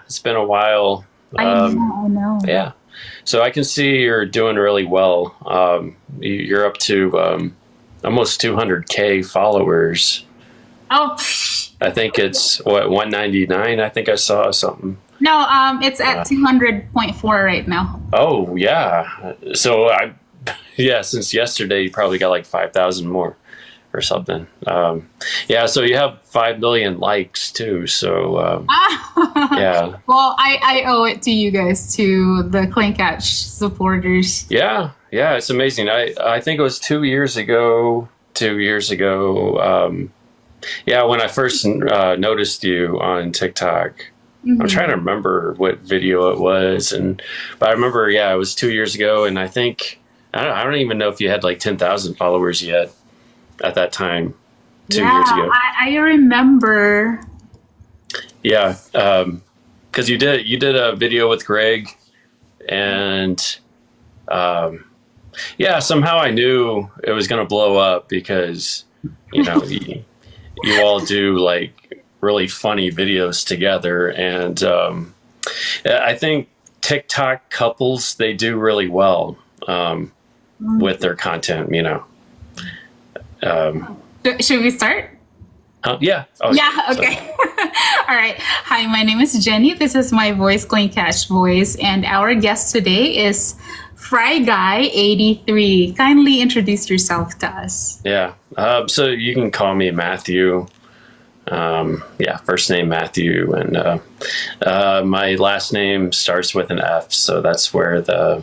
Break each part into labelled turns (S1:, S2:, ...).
S1: it's been a while.
S2: I know.
S1: Yeah. So I can see you're doing really well. You're up to almost 200K followers.
S2: Oh, pff,
S1: I think it's what 199. I think I saw something.
S2: no, it's at
S1: Uh,
S2: 200.4 right now.
S1: oh yeah. So yeah, since yesterday you probably got like 5,000 more or something. Yeah. So you have 5 million likes too. So yeah,
S2: Well, I owe it to you guys, to the Clean Catch supporters.
S1: yeah, yeah. It's amazing. I think it was 2 years ago. 2 years ago. Yeah, when I first noticed you on TikTok, I'm trying to
S2: Hmm.
S1: remember what video it was, but I remember, yeah, it was 2 years ago, and I don't even know if you had like 10,000 followers yet at that time, two
S2: Yeah,
S1: years ago.
S2: I remember.
S1: Yeah, because you did a video with Greg, and um, yeah, somehow I knew it was going to blow up because you know you all do like really funny videos together, and I think TikTok couples they do really well with their content. Um,
S2: Should we start?
S1: yeah. Oh,
S2: Yeah,
S1: so
S2: okay. All right. Hi, my name is Jenny. This is my voice, Clean Cash voice, and our guest today is Fryguy83. Kindly introduce yourself to us.
S1: yeah. So you can call me Matthew. Yeah, first name Matthew, and my last name starts with an F, so that's where the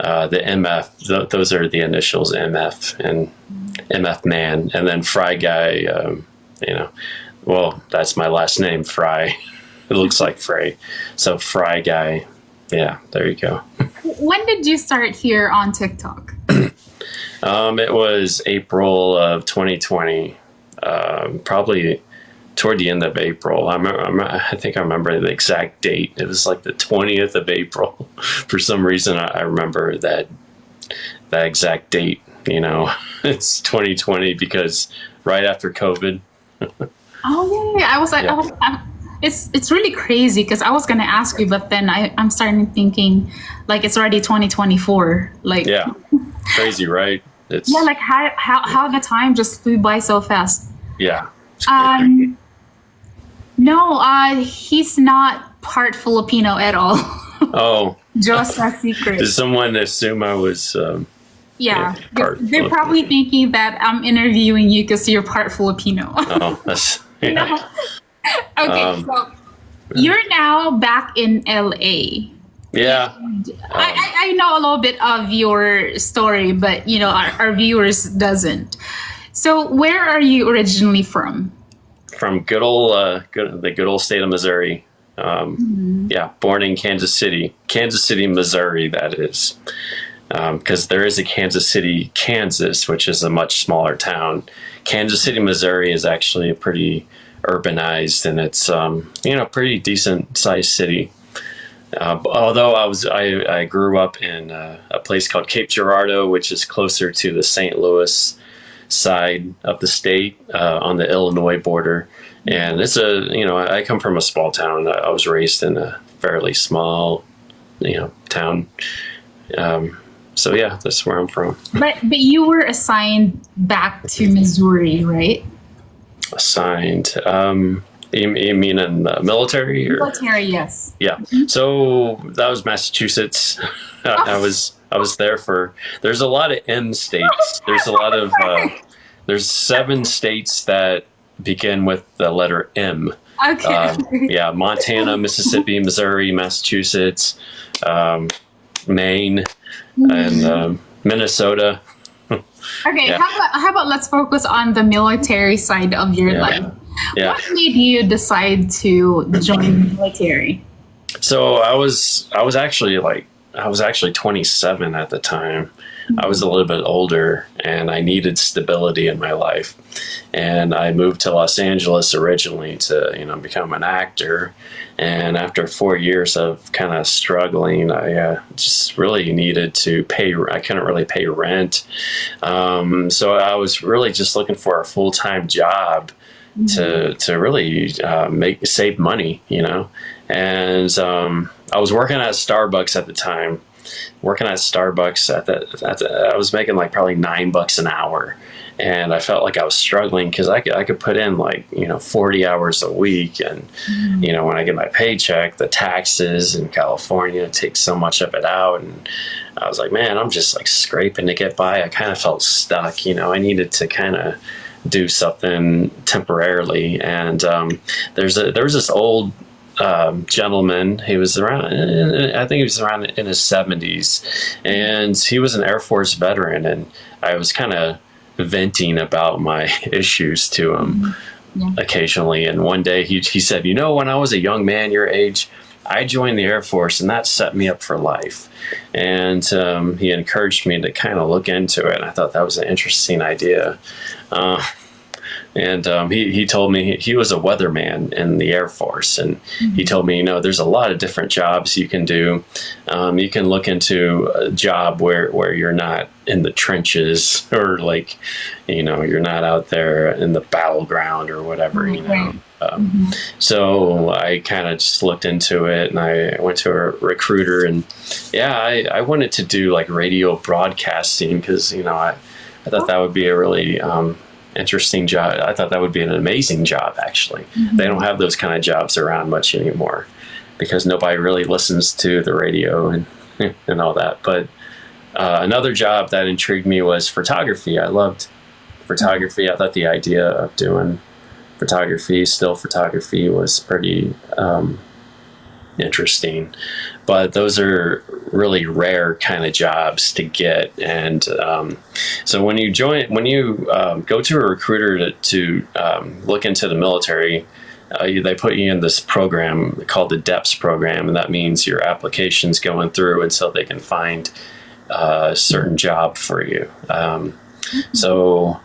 S1: MF. Those are the initials MF and MF man, and then Fry Guy. You know, well, that's my last name, Fry. It looks like Frey, so Fry Guy. Yeah, there you go.
S2: When did you start here on TikTok?
S1: It was April of 2020, probably toward the end of April. I think I remember the exact date. It was like the 20th of April. For some reason, I remember that exact date. It's 2020 because right after COVID.
S2: Oh yeah, yeah. I was like,
S1: Yeah,
S2: it's really crazy because I was gonna ask you, but then I'm starting thinking like it's already 2024. Like
S1: yeah, crazy, right?
S2: yeah,
S1: It's
S2: like how the time just flew by so fast.
S1: yeah, it's crazy.
S2: Um, no, he's not part Filipino at all.
S1: Oh,
S2: Just a secret.
S1: did someone assume I was
S2: Yeah,
S1: part
S2: they're
S1: Filipino?
S2: probably thinking that I'm interviewing you because you're part Filipino.
S1: Oh, that's yeah.
S2: No. Okay,
S1: Um,
S2: so you're now back in LA.
S1: yeah.
S2: I know a little bit of your story, but our viewers doesn't. So where are you originally from?
S1: From the good old state of Missouri. Yeah, born in Kansas City, Missouri. That is, because there is a Kansas City, Kansas, which is a much smaller town. Kansas City, Missouri is actually a pretty urbanized, and it's pretty decent sized city. Although I grew up in a place called Cape Girardeau, which is closer to the St. Louis side of the state on the Illinois border. And I come from a small town. I was raised in a fairly small, town. So yeah, that's where I'm from.
S2: But you were assigned back to Missouri, right?
S1: Assigned. You mean in the military or?
S2: Military, yes.
S1: Yeah. So that was Massachusetts. I was there for. There's a lot of M states. There's a lot of. There's 7 states that begin with the letter M.
S2: Okay.
S1: Yeah, Montana, Mississippi, Missouri, Massachusetts, Maine, and Minnesota.
S2: Okay,
S1: Yeah,
S2: how about let's focus on the military side of your
S1: yeah,
S2: life.
S1: yeah.
S2: What made you decide to join the military?
S1: So I was actually 27 at the time. I was a little bit older, and I needed stability in my life. And I moved to Los Angeles originally to become an actor. And after 4 years of kind of struggling, I just really needed to pay. I couldn't really pay rent, so I was really just looking for a full-time job to really save money, And I was working at Starbucks at the time. Working at Starbucks I was making like probably $9 an hour, and I felt like I was struggling because I could put in like 40 hours a week, and when I get my paycheck, the taxes in California take so much of it out, and I was like, man, I'm just like scraping to get by. I kind of felt stuck. I needed to kind of do something temporarily, and there was this old gentleman. He was around, I think he was around in his 70s, and he was an Air Force veteran, and I was kind of venting about my issues to him occasionally. And one day he said, when I was a young man your age, I joined the Air Force, and that set me up for life. And he encouraged me to kind of look into it, and I thought that was an interesting idea. And he told me he was a weatherman in the Air Force, and he told me, there's a lot of different jobs you can do. You can look into a job where you're not in the trenches, or like, you're not out there in the battleground or whatever, So I kind of just looked into it, and I went to a recruiter, and I wanted to do like radio broadcasting because, I thought that would be a really interesting job. I thought that would be an amazing job, actually. They don't have those kind of jobs around much anymore because nobody really listens to the radio and all that. But another job that intrigued me was photography. I loved photography. I thought the idea of doing photography, still photography, was pretty interesting. But those are really rare kind of jobs to get. And so when you go to a recruiter to look into the military, they put you in this program called the DEPS program, and that means your application's going through until they can find a certain job for you. So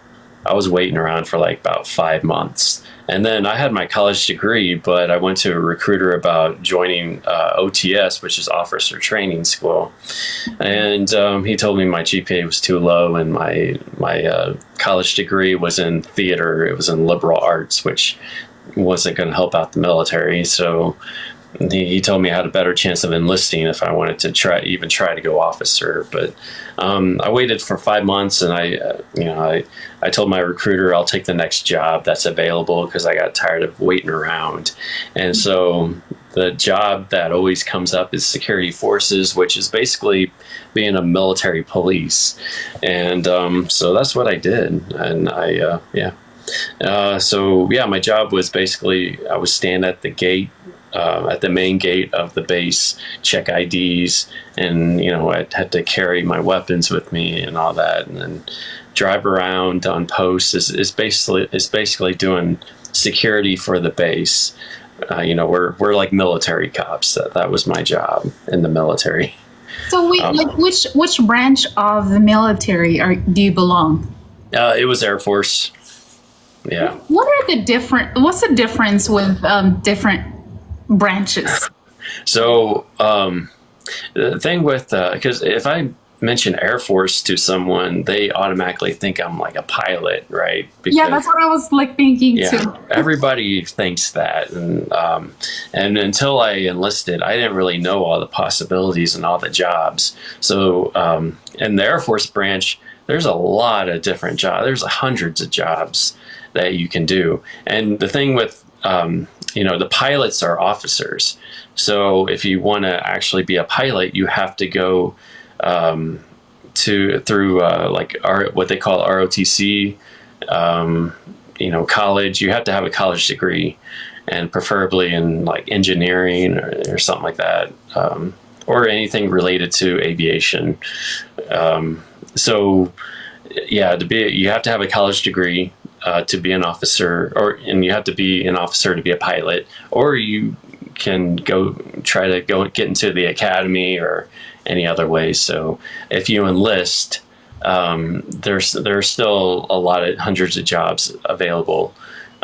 S1: I was waiting around for like about 5 months. And then I had my college degree, but I went to a recruiter about joining OTS, which is Officer Training School. And he told me my GPA was too low, and my college degree was in theater. It was in liberal arts, which wasn't going to help out the military. So he told me I had a better chance of enlisting if I wanted to try to go officer. But I waited for 5 months, and I told my recruiter I'll take the next job that's available because I got tired of waiting around. And so the job that always comes up is security forces, which is basically being a military police. And so that's what I did. And my job was basically I would stand at the gate, at the main gate of the base, check IDs, and I had to carry my weapons with me and all that, and then drive around on posts. Is basically doing security for the base. We're like military cops. That was my job in the military.
S2: So which branch of the military do you belong?
S1: It was Air Force. Yeah.
S2: What's the difference with different branches?
S1: So the thing with because if I mention Air Force to someone, they automatically think I'm like a pilot, right?
S2: Because, that's what I was like thinking too.
S1: Everybody thinks that, and until I enlisted, I didn't really know all the possibilities and all the jobs. So in the Air Force branch, there's a lot of different jobs. There's hundreds of jobs that you can do, and the thing with the pilots are officers. So if you want to actually be a pilot, you have to go through what they call ROTC, college. You have to have a college degree, and preferably in like engineering or something like that, or anything related to aviation. You have to have a college degree to be an officer, and you have to be an officer to be a pilot, or you can try to get into the academy or any other way. So if you enlist, there's still hundreds of jobs available.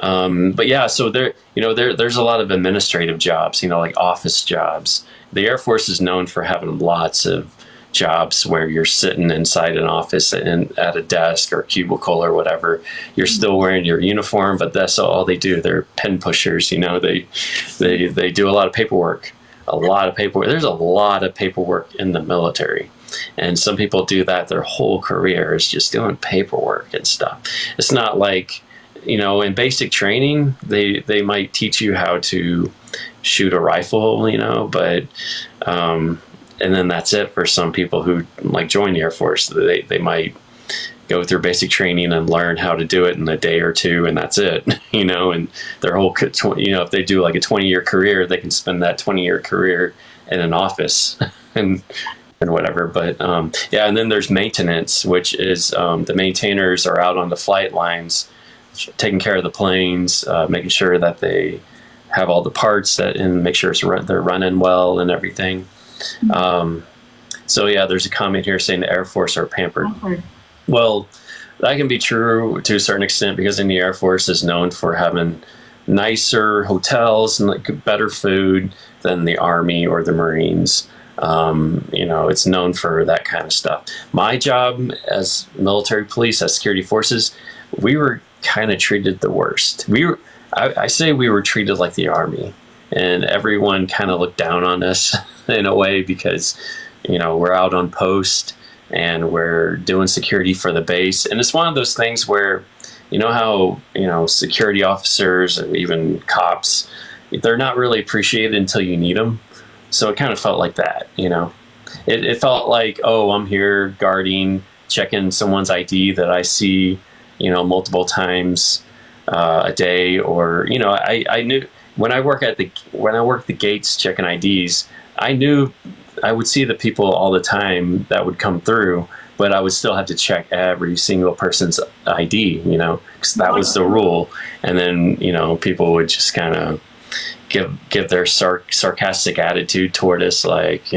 S1: So there's a lot of administrative jobs, like office jobs. The Air Force is known for having lots of jobs where you're sitting inside an office and at a desk or cubicle or whatever. You're still wearing your uniform, but that's all they do. They're pen pushers. They do a lot of paperwork. There's a lot of paperwork in the military. And some people do that their whole career, is just doing paperwork and stuff. It's not like, in basic training, they might teach you how to shoot a rifle, but and then that's it for some people who like join the Air Force. They might go through basic training and learn how to do it in a day or two, and that's it, and their whole, if they do like a 20-year career, they can spend that 20-year career in an office and whatever. But and then there's maintenance, which is the maintainers are out on the flight lines, taking care of the planes, making sure that they have all the parts and make sure they're running well and everything. There's a comment here saying the Air Force are pampered. Well, that can be true to a certain extent, because in the Air Force is known for having nicer hotels and like better food than the Army or the Marines. It's known for that kind of stuff. My job as military police, as security forces, we were kind of treated the worst. I say we were treated like the Army, and everyone kind of looked down on us in a way, because, we're out on post and we're doing security for the base. And it's one of those things where, how, security officers and even cops, they're not really appreciated until you need them. So it kind of felt like that, It felt like, oh, I'm here guarding, checking someone's ID that I see, multiple times a day, or I knew when I worked the gates checking IDs, I knew I would see the people all the time that would come through, but I would still have to check every single person's ID, because that was the rule. And then people would just kind of give their sarcastic attitude toward us, like,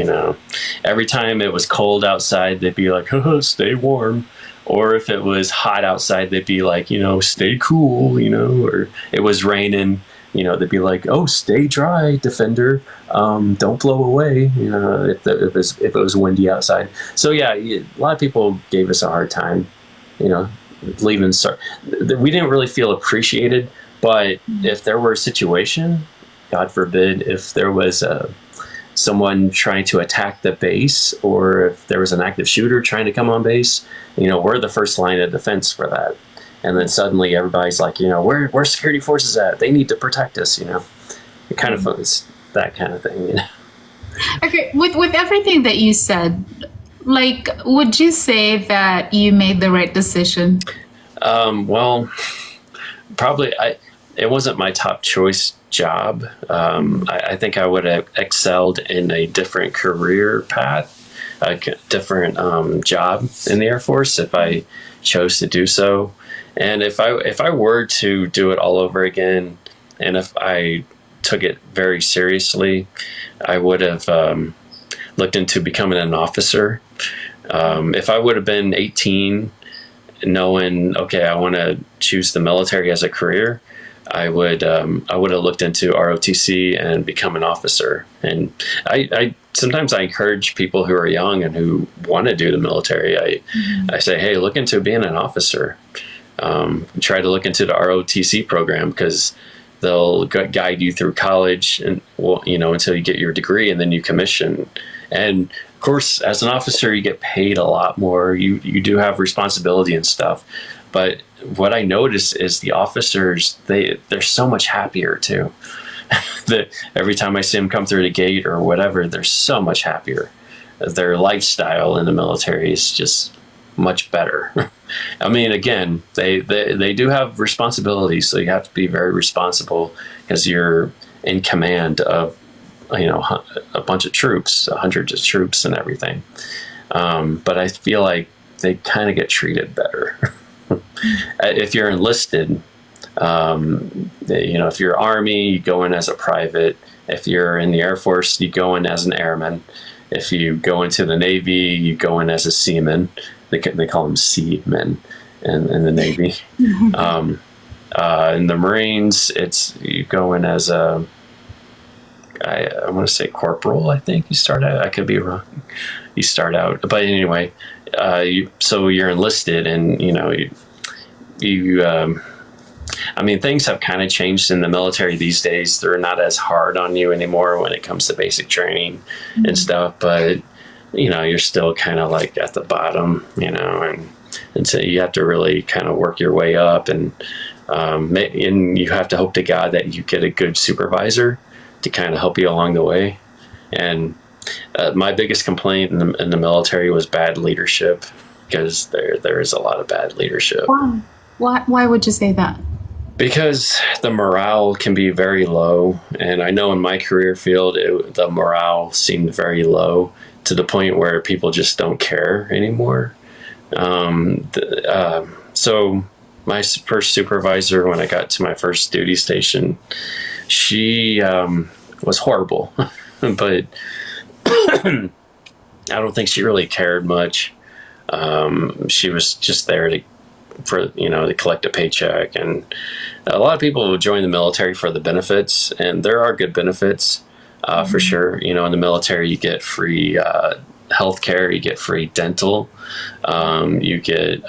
S1: every time it was cold outside, they'd be like, oh, stay warm. Or if it was hot outside, they'd be like, stay cool, or it was raining, they'd be like, oh, stay dry, defender. Don't blow away, if it was windy outside. So yeah, a lot of people gave us a hard time, leaving. We didn't really feel appreciated, but if there were a situation, God forbid, if there was someone trying to attack the base, or if there was an active shooter trying to come on base, we're the first line of defense for that. And then suddenly everybody's like, where's security forces at? They need to protect us, It kind of was that kind of thing,
S2: Okay, with everything that you said, like, would you say that you made the right decision?
S1: Well, probably it wasn't my top choice job. I think I would have excelled in a different career path, a different job in the Air Force if I chose to do so. And if I were to do it all over again, and if I took it very seriously, I would have looked into becoming an officer. If I would have been 18, knowing, okay, I want to choose the military as a career, I would have looked into ROTC and become an officer. And I sometimes I encourage people who are young and who want to do the military. I say, hey, look into being an officer. Try to look into the ROTC program, because they'll guide you through college and until you get your degree, and then you commission. And of course, as an officer, you get paid a lot more. You do have responsibility and stuff. But what I notice is the officers, they're so much happier too. Every time I see them come through the gate or whatever, they're so much happier. Their lifestyle in the military is just much better. I mean, again, they do have responsibilities, so you have to be very responsible, because you're in command of a bunch of troops, hundreds of troops and everything. But I feel like they kind of get treated better. If you're enlisted, if you're Army, you go in as a private. If you're in the Air Force, you go in as an airman. If you go into the Navy, you go in as a seaman. They call them seamen in the Navy. In the Marines, you go in as a I want to say corporal. I think you start out. I could be wrong. You start out, but anyway, so you're enlisted, and I mean, things have kind of changed in the military these days. They're not as hard on you anymore when it comes to basic training and stuff, but you're still kind of like at the bottom, and so you have to really kind of work your way up, and you have to hope to God that you get a good supervisor to kind of help you along the way. And my biggest complaint in the military was bad leadership, because there is a lot of bad leadership.
S2: Why would you say that?
S1: Because the morale can be very low, and I know in my career field, the morale seemed very low to the point where people just don't care anymore. So my first supervisor, when I got to my first duty station, she was horrible, but I don't think she really cared much. She was just there to collect a paycheck, and a lot of people join the military for the benefits, and there are good benefits for sure. In the military, you get free health care, you get free dental, you get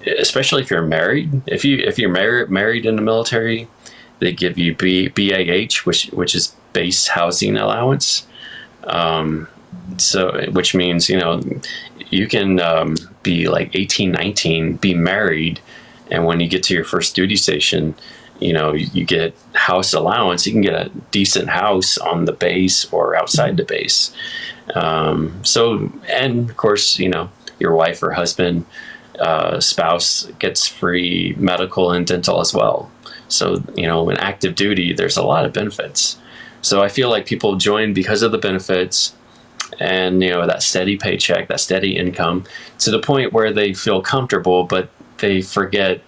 S1: especially if you're married. If you're married in the military, they give you BAH, which is base housing allowance. So which means you can be like 18, 19, be married, and when you get to your first duty station, you get house allowance. You can get a decent house on the base or outside the base. And of course, your wife or husband, spouse gets free medical and dental as well. So, in active duty, there's a lot of benefits. So I feel like people join because of the benefits and, that steady paycheck, that steady income, to the point where they feel comfortable, but they forget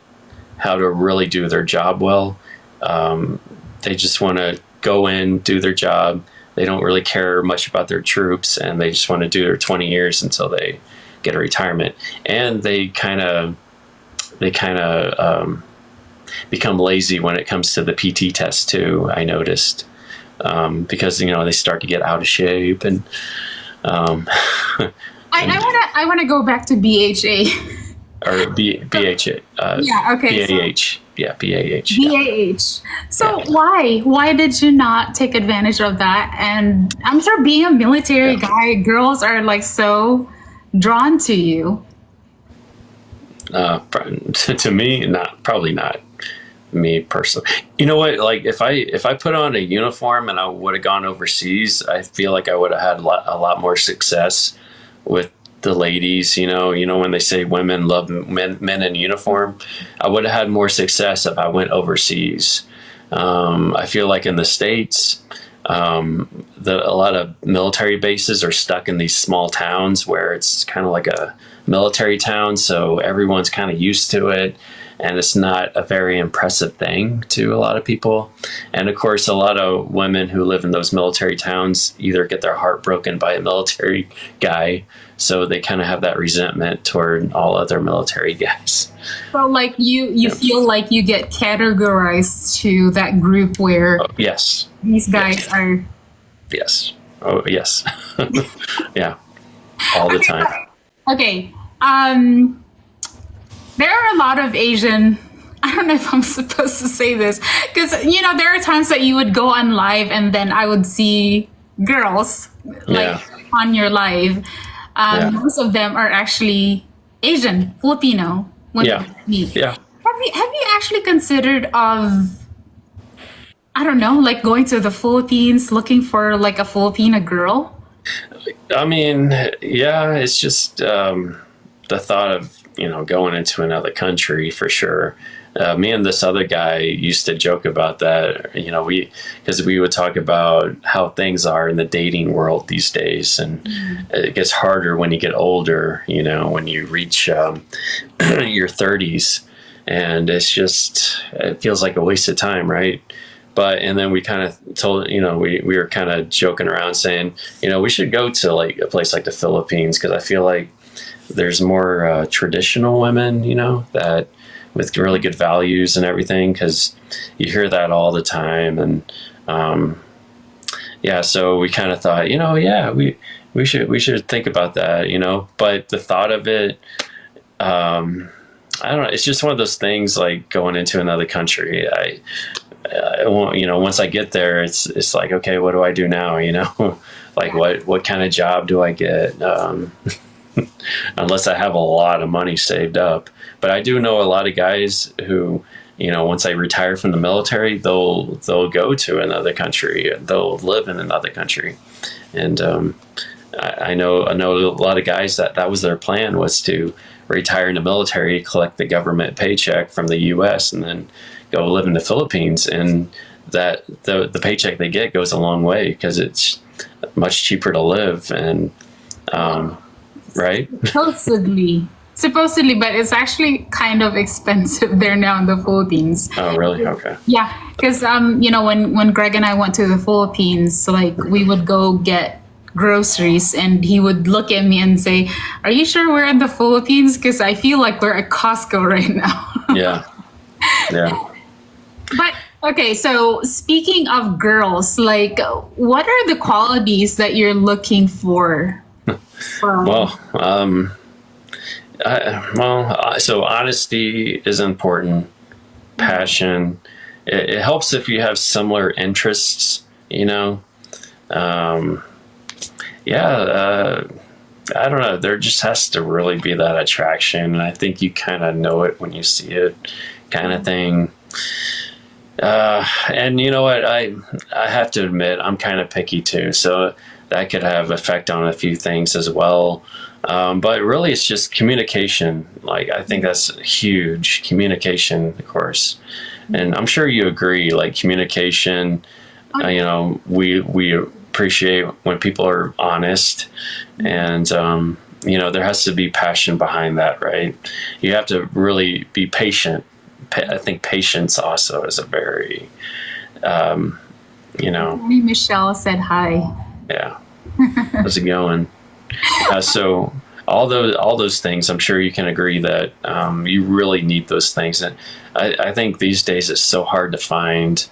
S1: how to really do their job well. They just want to go in, do their job. They don't really care much about their troops, and they just want to do their 20 years until they get a retirement. And they kind of become lazy when it comes to the PT test too, I noticed, because they start to get out of shape. And
S2: I want to go back to BHA.
S1: Or BHA.
S2: Yeah, okay.
S1: BAH. Yeah, BAH.
S2: BAH. So why did you not take advantage of that? And I'm sure being a military guy, girls are like so drawn to you.
S1: To me, probably not. Me personally, you know what? Like if I put on a uniform and I would have gone overseas, I feel like I would have had a lot more success with the ladies. When they say women love men in uniform, I would have had more success if I went overseas. I feel like in the States, a lot of military bases are stuck in these small towns where it's kind of like a military town, so everyone's kind of used to it, and it's not a very impressive thing to a lot of people. And of course, a lot of women who live in those military towns either get their heart broken by a military guy, so they kind of have that resentment toward all other military guys.
S2: So like you feel like you get categorized to that group where
S1: yes,
S2: these guys are.
S1: Yes. Oh, yes. Yeah. All the time.
S2: Okay. There are a lot of Asian, I don't know if I'm supposed to say this, because, there are times that you would go on live and then I would see girls on your live. Most of them are actually Asian, Filipino. When
S1: Yeah.
S2: Have you actually considered I don't know, like going to the Philippines, looking for like a Filipina girl?
S1: I mean, yeah, it's just the thought of, going into another country for sure. Me and this other guy used to joke about that, because we would talk about how things are in the dating world these days. And it gets harder when you get older, when you reach your 30s, and it feels like a waste of time, right? And then we kind of told, we were kind of joking around saying, we should go to like a place like the Philippines, because I feel like there's more traditional women, that with really good values and everything, because you hear that all the time. And Yeah, so we kind of thought, yeah, we should think about that, but the thought of it, I don't know, it's just one of those things, like going into another country. I won't, once I get there, it's like, okay, what do I do now? Like what kind of job do I get? Unless I have a lot of money saved up. But I do know a lot of guys who, once I retire from the military, they'll go to another country, they'll live in another country. And I know a lot of guys that was their plan, was to retire in the military, collect the government paycheck from the U.S., and then go live in the Philippines. And that the paycheck they get goes a long way, because it's much cheaper to live. And right?
S2: Supposedly, but it's actually kind of expensive there now in the Philippines.
S1: Oh, really? Okay.
S2: Yeah, because when Greg and I went to the Philippines, like, we would go get groceries, and he would look at me and say, "Are you sure we're in the Philippines? Because I feel like we're at Costco right now."
S1: Yeah.
S2: But okay, so speaking of girls, like, what are the qualities that you're looking for?
S1: So honesty is important. Passion. It helps if you have similar interests, I don't know. There just has to really be that attraction. And I think you kind of know it when you see it, kind of thing. And you know what? I have to admit, I'm kind of picky too. So that could have effect on a few things as well. But really, it's just communication. Like, I think that's huge. Communication, of course. And I'm sure you agree, like, communication, we appreciate when people are honest, and, there has to be passion behind that, right? You have to really be patient. I think patience also is a very,
S2: Michelle said hi.
S1: Yeah. How's it going? So all those things, I'm sure you can agree that you really need those things. And I think these days it's so hard to find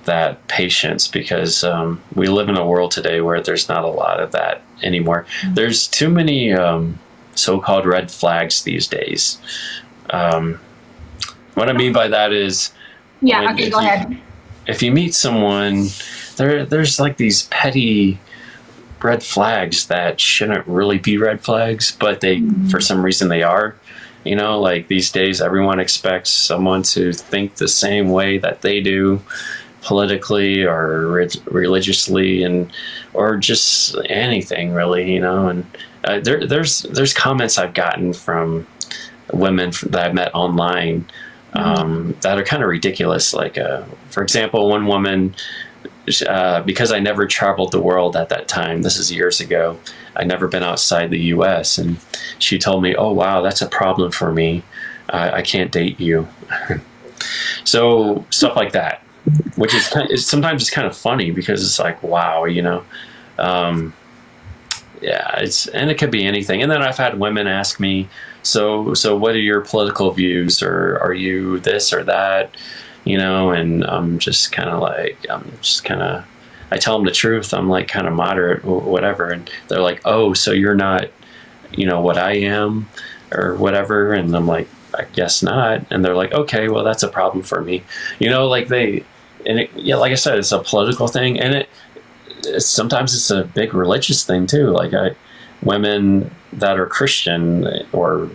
S1: that patience, because we live in a world today where there's not a lot of that anymore. There's too many so-called red flags these days. What I mean by that is,
S2: go ahead.
S1: If you meet someone, there's like these petty red flags that shouldn't really be red flags, but they, for some reason, they are. Like, these days, everyone expects someone to think the same way that they do, politically or religiously, or just anything really, and there's comments I've gotten from women that I've met online that are kind of ridiculous. Like, for example, one woman, because I never traveled the world at that time, this is years ago, I'd never been outside the US, and she told me, "Oh wow, that's a problem for me. I can't date you." So stuff like that, which is sometimes it's kind of funny, because it's like, wow, and it could be anything. And then I've had women ask me, so what are your political views, or are you this or that? And I'm just kind of like, I tell them the truth. I'm like kind of moderate or whatever. And they're like, "Oh, so you're not, what I am or whatever." And I'm like, "I guess not." And they're like, "Okay, well, that's a problem for me." Like like I said, it's a political thing. And sometimes it's a big religious thing too. Like, women that are Christian, or,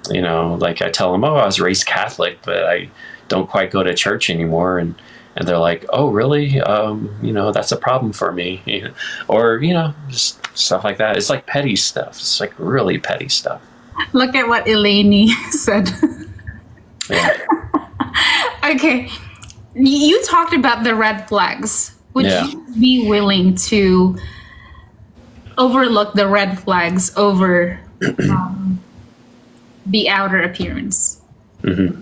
S1: like, I tell them, "Oh, I was raised Catholic, but I don't quite go to church anymore." And they're like, "Oh, really? That's a problem for me." Or, just stuff like that. It's like petty stuff. It's like really petty stuff.
S2: Look at what Eleni said.
S1: Yeah.
S2: Okay. You talked about the red flags. Would you be willing to overlook the red flags over the outer appearance?
S1: Mm-hmm.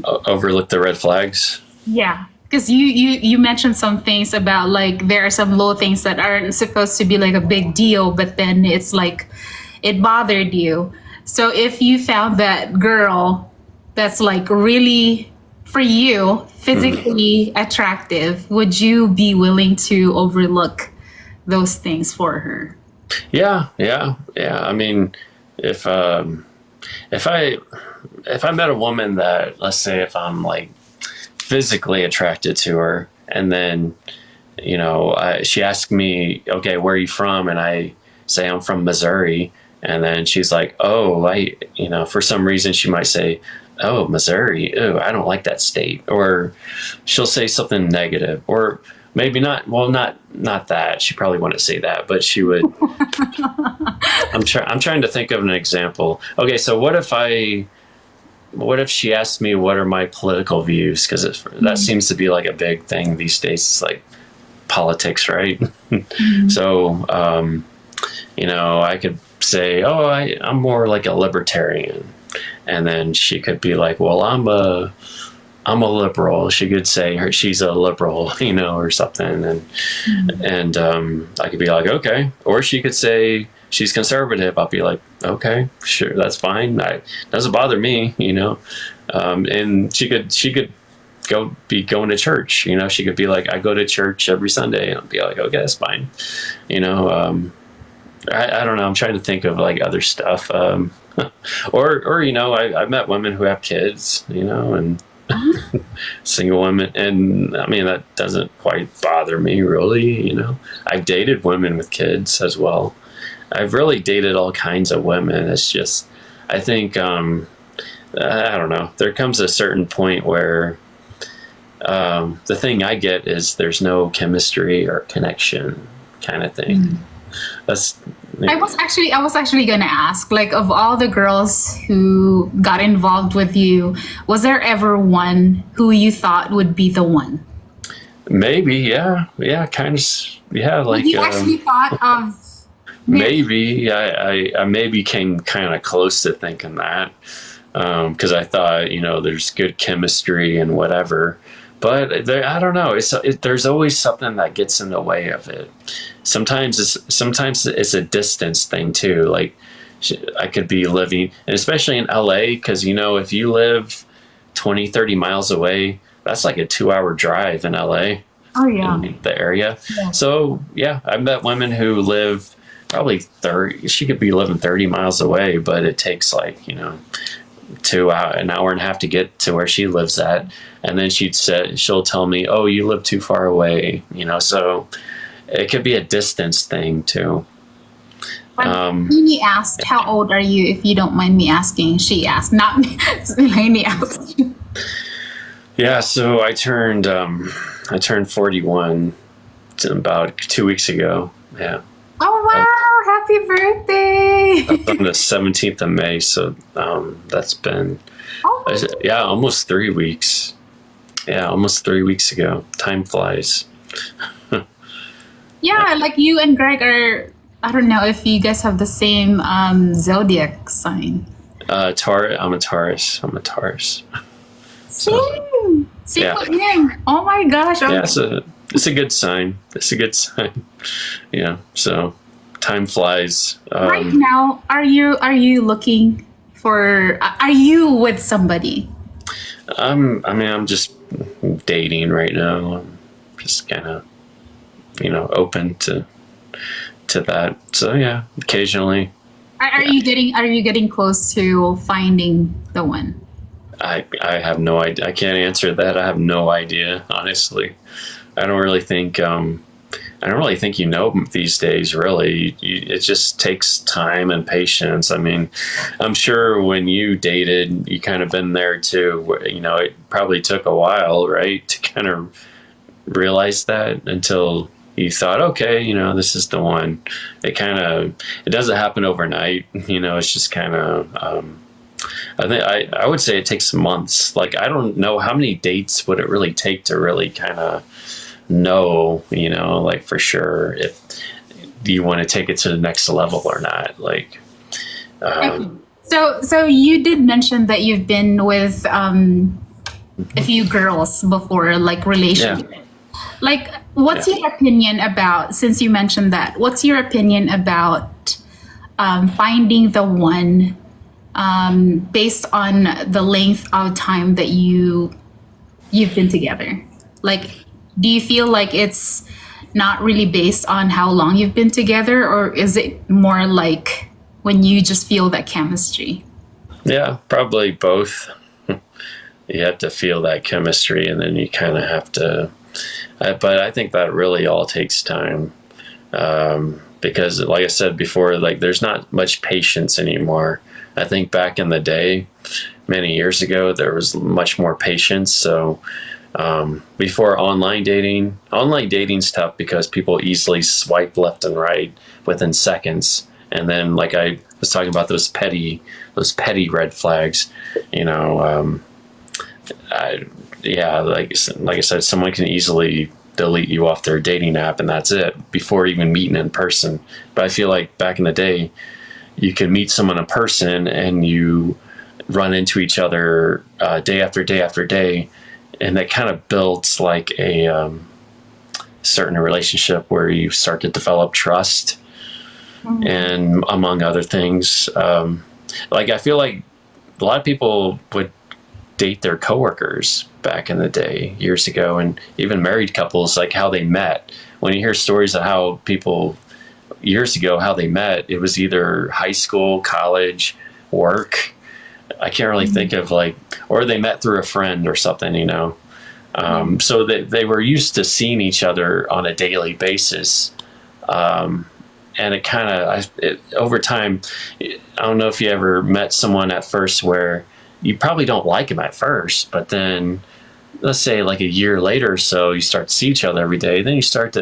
S1: Overlook the red flags?
S2: Yeah, because you mentioned some things about, like, there are some little things that aren't supposed to be like a big deal, but then it's like it bothered you. So if you found that girl that's like really for you, physically attractive, would you be willing to overlook those things for her?
S1: Yeah, yeah, yeah. I mean, if if I if I met a woman that, let's say, if I'm like physically attracted to her, and then she asked me, okay, where are you from? And I say I'm from Missouri, and then she's like, oh, for some reason she might say, oh, Missouri, oh, I don't like that state, or she'll say something negative, or maybe not. Well, not that. She probably wouldn't say that, but she would. I'm trying to think of an example. Okay, so what if she asked me what are my political views? Because that seems to be like a big thing these days. It's like politics, right? So, I could say, oh, I'm more like a libertarian. And then she could be like, well, I'm a liberal. She could say she's a liberal, or something. And I could be like, okay. Or she could say she's conservative. I'll be like, okay, sure, that's fine. Doesn't bother me, and she could be going to church. She could be like, I go to church every Sunday. And I'll be like, okay, that's fine. I don't know. I'm trying to think of like other stuff. Or I've met women who have kids, and single women, and I mean that doesn't quite bother me really. I've dated women with kids as well. I've really dated all kinds of women. It's just, I think, I don't know. There comes a certain point where the thing I get is there's no chemistry or connection kind of thing. That's.
S2: I was actually going to ask, like, of all the girls who got involved with you, was there ever one who you thought would be the one?
S1: Maybe, yeah, kind of, yeah. Like
S2: you actually thought of.
S1: Maybe I maybe came kind of close to thinking that because I thought there's good chemistry and whatever, but I don't know. There's always something that gets in the way of it. Sometimes it's a distance thing too. Like I could be living, and especially in LA, because if you live 20-30 miles away, that's like a 2-hour drive in LA.
S2: Oh yeah,
S1: in the area. Yeah. So yeah, I've met women who live probably 30. She could be living 30 miles away, but it takes like an hour and a half to get to where she lives at, and then she'll tell me, oh, you live too far away, so it could be a distance thing too.
S2: Lainey asked, how old are you, if you don't mind me asking? She asked, not me. Lainey asked.
S1: Yeah, so I turned 41 about 2 weeks ago. Yeah.
S2: Oh wow! Happy birthday!
S1: On the 17th of May, so that's been almost 3 weeks. Yeah, almost 3 weeks ago. Time flies.
S2: Yeah, like you and Greg are. I don't know if you guys have the same zodiac sign.
S1: Taurus. I'm a Taurus.
S2: Same. Same
S1: yeah.
S2: with him. Oh my gosh!
S1: Yeah, it's a good sign. It's a good sign. Yeah. So time flies.
S2: Right now, are you looking for? Are you with somebody?
S1: I'm just dating right now. I'm just kind of, open to that. So yeah, occasionally.
S2: Are you getting close to finding the one?
S1: I have no idea. I can't answer that. I have no idea, honestly. I don't really think these days, really. It just takes time and patience. I mean, I'm sure when you dated, you kind of been there too. It probably took a while, right, to kind of realize that until you thought, okay, this is the one. It doesn't happen overnight. It's just kind of. I think I would say it takes months. Like, I don't know how many dates would it really take to really kind of know, like for sure if you want to take it to the next level or not. Like,
S2: so you did mention that you've been with a few girls before, like relationship. Yeah. Like, what's your opinion about? Since you mentioned that, what's your opinion about finding the one? Based on the length of time that you you've been together? Like, do you feel like it's not really based on how long you've been together, or is it more like when you just feel that chemistry?
S1: Yeah, probably both. You have to feel that chemistry, and then you kind of have to. But I think that really all takes time, because, like I said before, like there's not much patience anymore. I think back in the day, many years ago, there was much more patience. So before online dating's tough because people easily swipe left and right within seconds. And then, like I was talking about, those petty red flags, you know. Yeah, like I said, someone can easily delete you off their dating app, and that's it before even meeting in person. But I feel like back in the day, you could meet someone in person and you run into each other day after day after day, and that kind of builds like a certain relationship where you start to develop trust, and among other things. Like I feel like a lot of people would date their coworkers back in the day, years ago, and even married couples, like how they met. When you hear stories of how people years ago, how they met, it was either high school, college, work. I can't really think of like, or they met through a friend or something, you know. So they were used to seeing each other on a daily basis. And it kind of, over time, I don't know if you ever met someone at first where you probably don't like them at first, but then let's say like a year later or so, you start to see each other every day. Then they start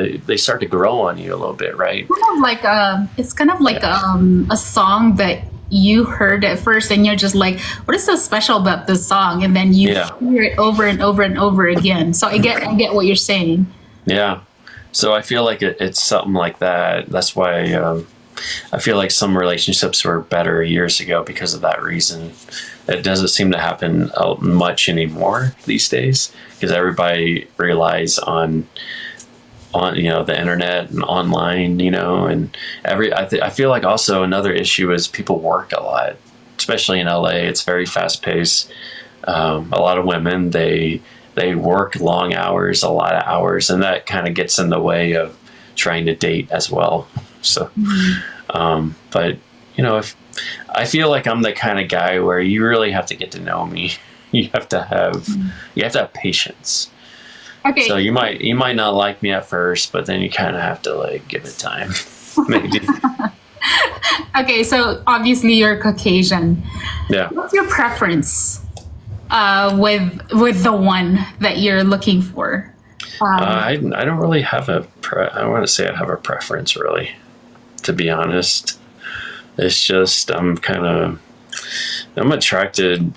S1: to grow on you a little bit, right?
S2: Kind of like it's kind of like a song that you heard at first, and you're just like, "What is so special about this song?" And then you hear it over and over and over again. So I get what you're saying.
S1: Yeah. So I feel like it's something like that. That's why I feel like some relationships were better years ago because of that reason. It doesn't seem to happen much anymore these days because everybody relies on the internet and online, and I feel like also another issue is people work a lot, especially in LA. It's very fast paced. A lot of women, they work long hours, a lot of hours, and that kind of gets in the way of trying to date as well. So, but if I feel like I'm the kind of guy where you really have to get to know me. You have to have patience.
S2: Okay.
S1: So you might not like me at first, but then you kind of have to like give it time, maybe.
S2: Okay, so obviously you're Caucasian.
S1: Yeah.
S2: What's your preference with the one that you're looking for?
S1: I don't really have I want to say I have a preference, really, to be honest. It's just I'm attracted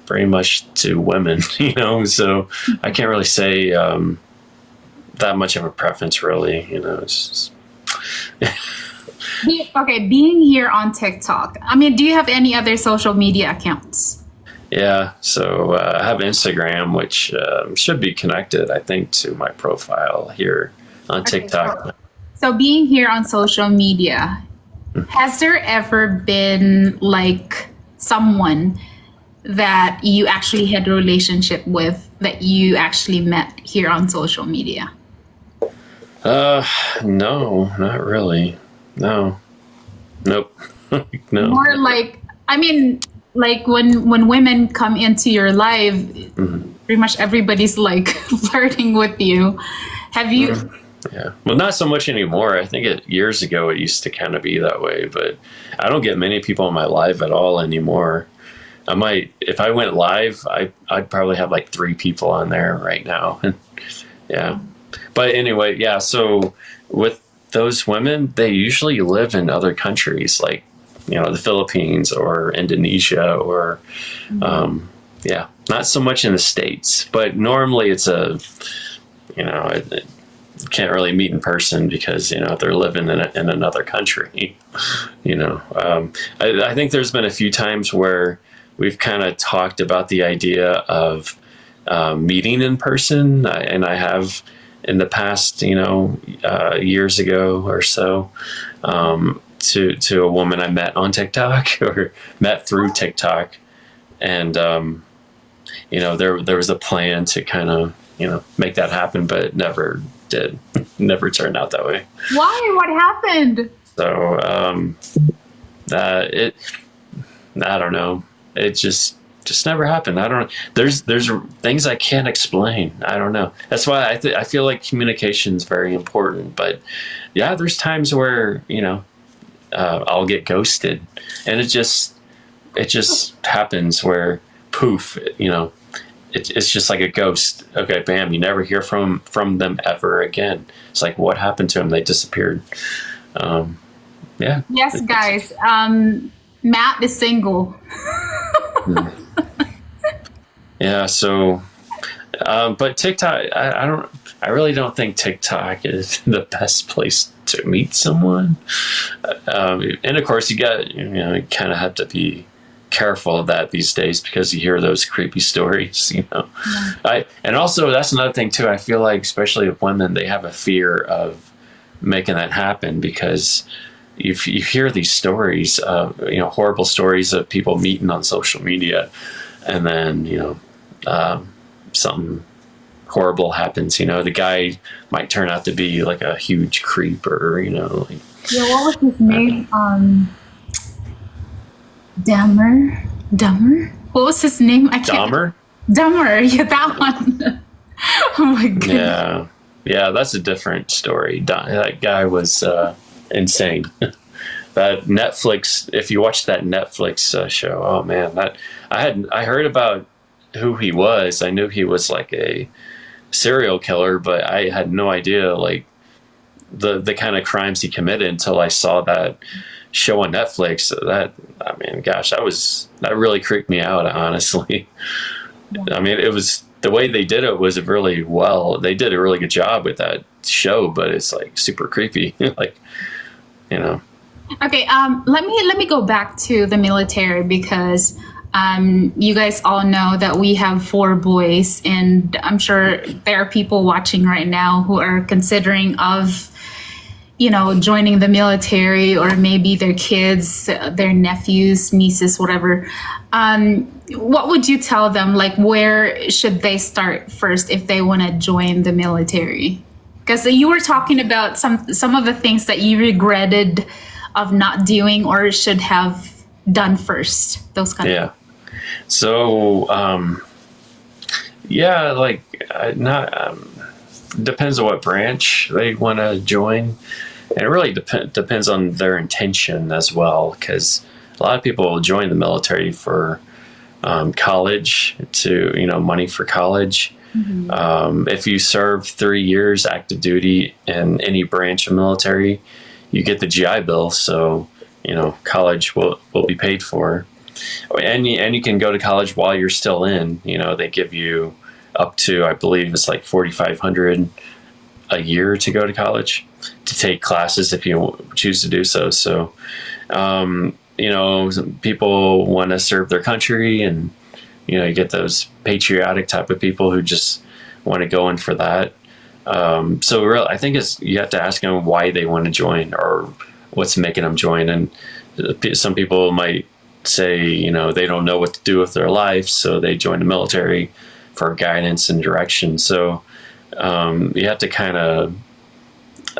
S1: very much to women, so I can't really say that much of a preference, really. It's just
S2: Okay, being here on TikTok, I mean, do you have any other social media accounts?
S1: Yeah, so I have Instagram, which should be connected, I think, to my profile here on TikTok.
S2: So being here on social media, has there ever been like someone that you actually had a relationship with that you actually met here on social media?
S1: No, not really. No. Nope. No.
S2: More like, I mean, like when women come into your life, pretty much everybody's like flirting with you. Have you?
S1: Yeah. Well, not so much anymore. I think years ago it used to kind of be that way, but I don't get many people in my live at all anymore. I might, if I went live, I'd probably have like 3 people on there right now. Yeah. But anyway, yeah. So with those women, they usually live in other countries, like, the Philippines or Indonesia or, not so much in the States, but normally it's can't really meet in person because, they're living in another country, I think there's been a few times where we've kind of talked about the idea of meeting in person, and I have in the past, years ago or so, to a woman I met on TikTok or met through TikTok, and there was a plan to kind of, make that happen, but it never did. Never turned out that way.
S2: Why? What happened?
S1: So I don't know. It just never happened. I don't know. There's things I can't explain. I don't know. That's why I feel like communication is very important. But yeah, there's times where I'll get ghosted, and it just happens where poof, it's just like a ghost. Okay, bam, you never hear from them ever again. It's like, what happened to them? They disappeared. Yeah.
S2: Yes, guys. Matt is single.
S1: Yeah. So, but TikTok, I really don't think TikTok is the best place to meet someone. And of course, you kind of have to be careful of that these days, because you hear those creepy stories.
S2: Yeah.
S1: And also that's another thing too. I feel like, especially with women, they have a fear of making that happen, because if you hear these stories, horrible stories of people meeting on social media, and then something horrible happens. The guy might turn out to be like a huge creep, or
S2: Yeah, what was his name? Dumber. What was his name? I can't.
S1: Dahmer.
S2: Dumber. Yeah, that one. Oh my goodness.
S1: Yeah, that's a different story. That guy was insane. That Netflix, if you watch that Netflix show, oh man, I heard about who he was. I knew he was like a serial killer, but I had no idea like the kind of crimes he committed until I saw that show on Netflix. That really creeped me out, honestly.
S2: Yeah.
S1: I mean, it was, the way they did it was really well. They did a really good job with that show, but it's like super creepy.
S2: Okay, let me go back to the military, because you guys all know that we have 4 boys, and I'm sure there are people watching right now who are considering of joining the military, or maybe their kids, their nephews, nieces, whatever. What would you tell them? Like, where should they start first if they want to join the military? Because you were talking about some of the things that you regretted of not doing or should have done first. Those kind of things.
S1: So, depends on what branch they want to join. And it really depends on their intention as well, because a lot of people will join the military for college, to money for college. Mm-hmm. If you serve 3 years active duty in any branch of military, you get the GI Bill, so college will be paid for, and you can go to college while you're still in. They give you up to, I believe it's like $4,500 a year to go to college, to take classes if you choose to do so. So, some people want to serve their country, and you get those patriotic type of people who just want to go in for that. So really, I think you have to ask them why they want to join, or what's making them join. And some people might say, they don't know what to do with their life, so they join the military for guidance and direction. So you have to kind of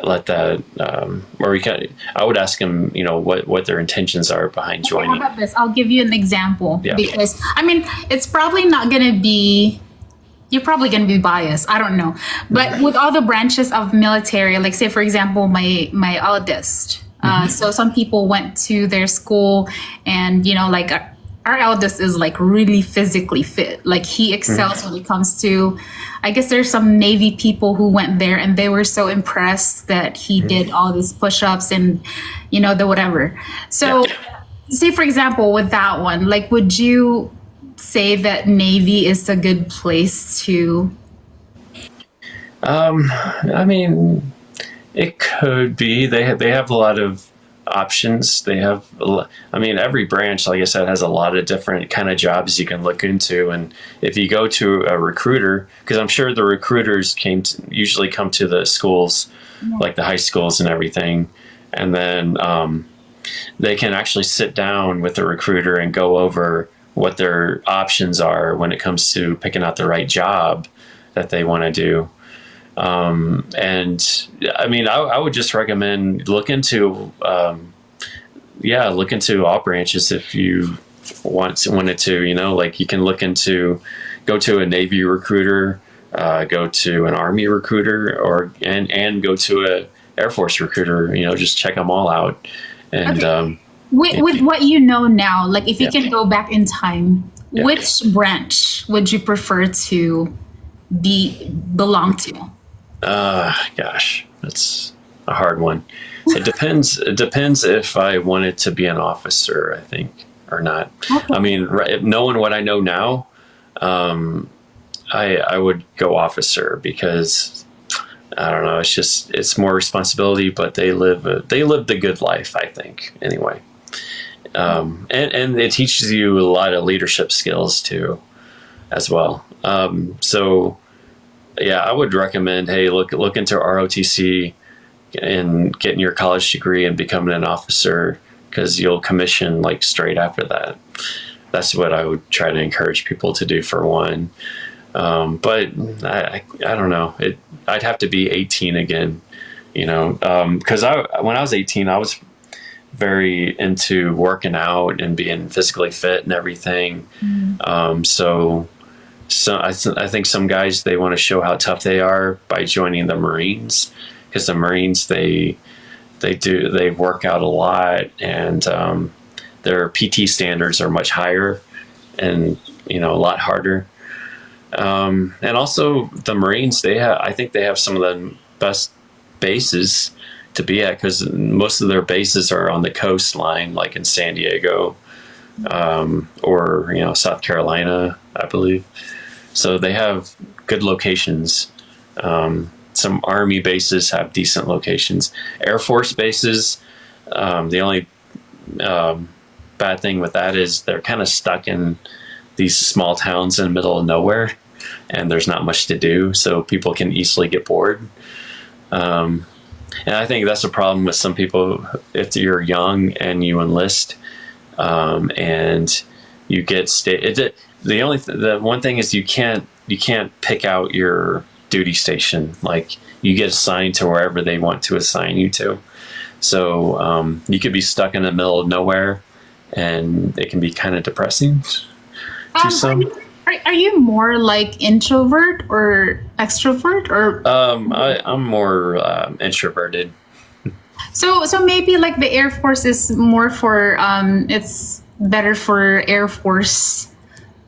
S1: let that, I would ask them, what their intentions are behind joining.
S2: How about this? I'll give you an example.
S1: Yeah.
S2: Because it's probably not going to be, you're probably going to be biased. I don't know. But with all the branches of military, like say, for example, my eldest. So some people went to their school, and, like our eldest is like really physically fit. Like he excels when it comes to, I guess there's some Navy people who went there and they were so impressed that he did all these push-ups and, the whatever. So say, for example, with that one, like, would you say that Navy is a good place to?
S1: I mean, it could be. They have a lot of options. They have, every branch, like I said, has a lot of different kind of jobs you can look into. And if you go to a recruiter, because I'm sure the recruiters usually come to the schools, like the high schools and everything, and then they can actually sit down with the recruiter and go over what their options are when it comes to picking out the right job that they want to do. And I mean, I would just recommend look into all branches if you wanted to. You know, like you can go to a Navy recruiter, go to an Army recruiter, and go to a Air Force recruiter. You know, just check them all out. And
S2: okay. With what you know now, like if you can go back in time, which branch would you prefer to belong to?
S1: Gosh, that's a hard one. It depends. It depends if I wanted to be an officer, I think, or not. Okay. I mean, knowing what I know now, I would go officer because I don't know. It's more responsibility, but they live the good life, I think. Anyway, and it teaches you a lot of leadership skills too, as well. So. Yeah, I would recommend, hey, look into ROTC and getting your college degree and becoming an officer because you'll commission like straight after that. That's what I would try to encourage people to do for one. But I don't know. I'd have to be 18 again, you know, because when I was 18, I was very into working out and being physically fit and everything. So I think some guys, they want to show how tough they are by joining the Marines, because the Marines they work out a lot, and their PT standards are much higher and, you know, a lot harder. And also the Marines, I think they have some of the best bases to be at, because most of their bases are on the coastline, like in San Diego, or, you know, South Carolina, I believe. So they have good locations. Some Army bases have decent locations. Air Force bases, the only bad thing with that is they're kind of stuck in these small towns in the middle of nowhere, and there's not much to do, so people can easily get bored. And I think that's a problem with some people. If you're young and you enlist, and you get the one thing is you can't pick out your duty station. Like, you get assigned to wherever they want to assign you to. So you could be stuck in the middle of nowhere, and it can be kind of depressing to some.
S2: Are you more like introvert or extrovert, or?
S1: I'm more introverted.
S2: So maybe like the Air Force is more for it's better for Air Force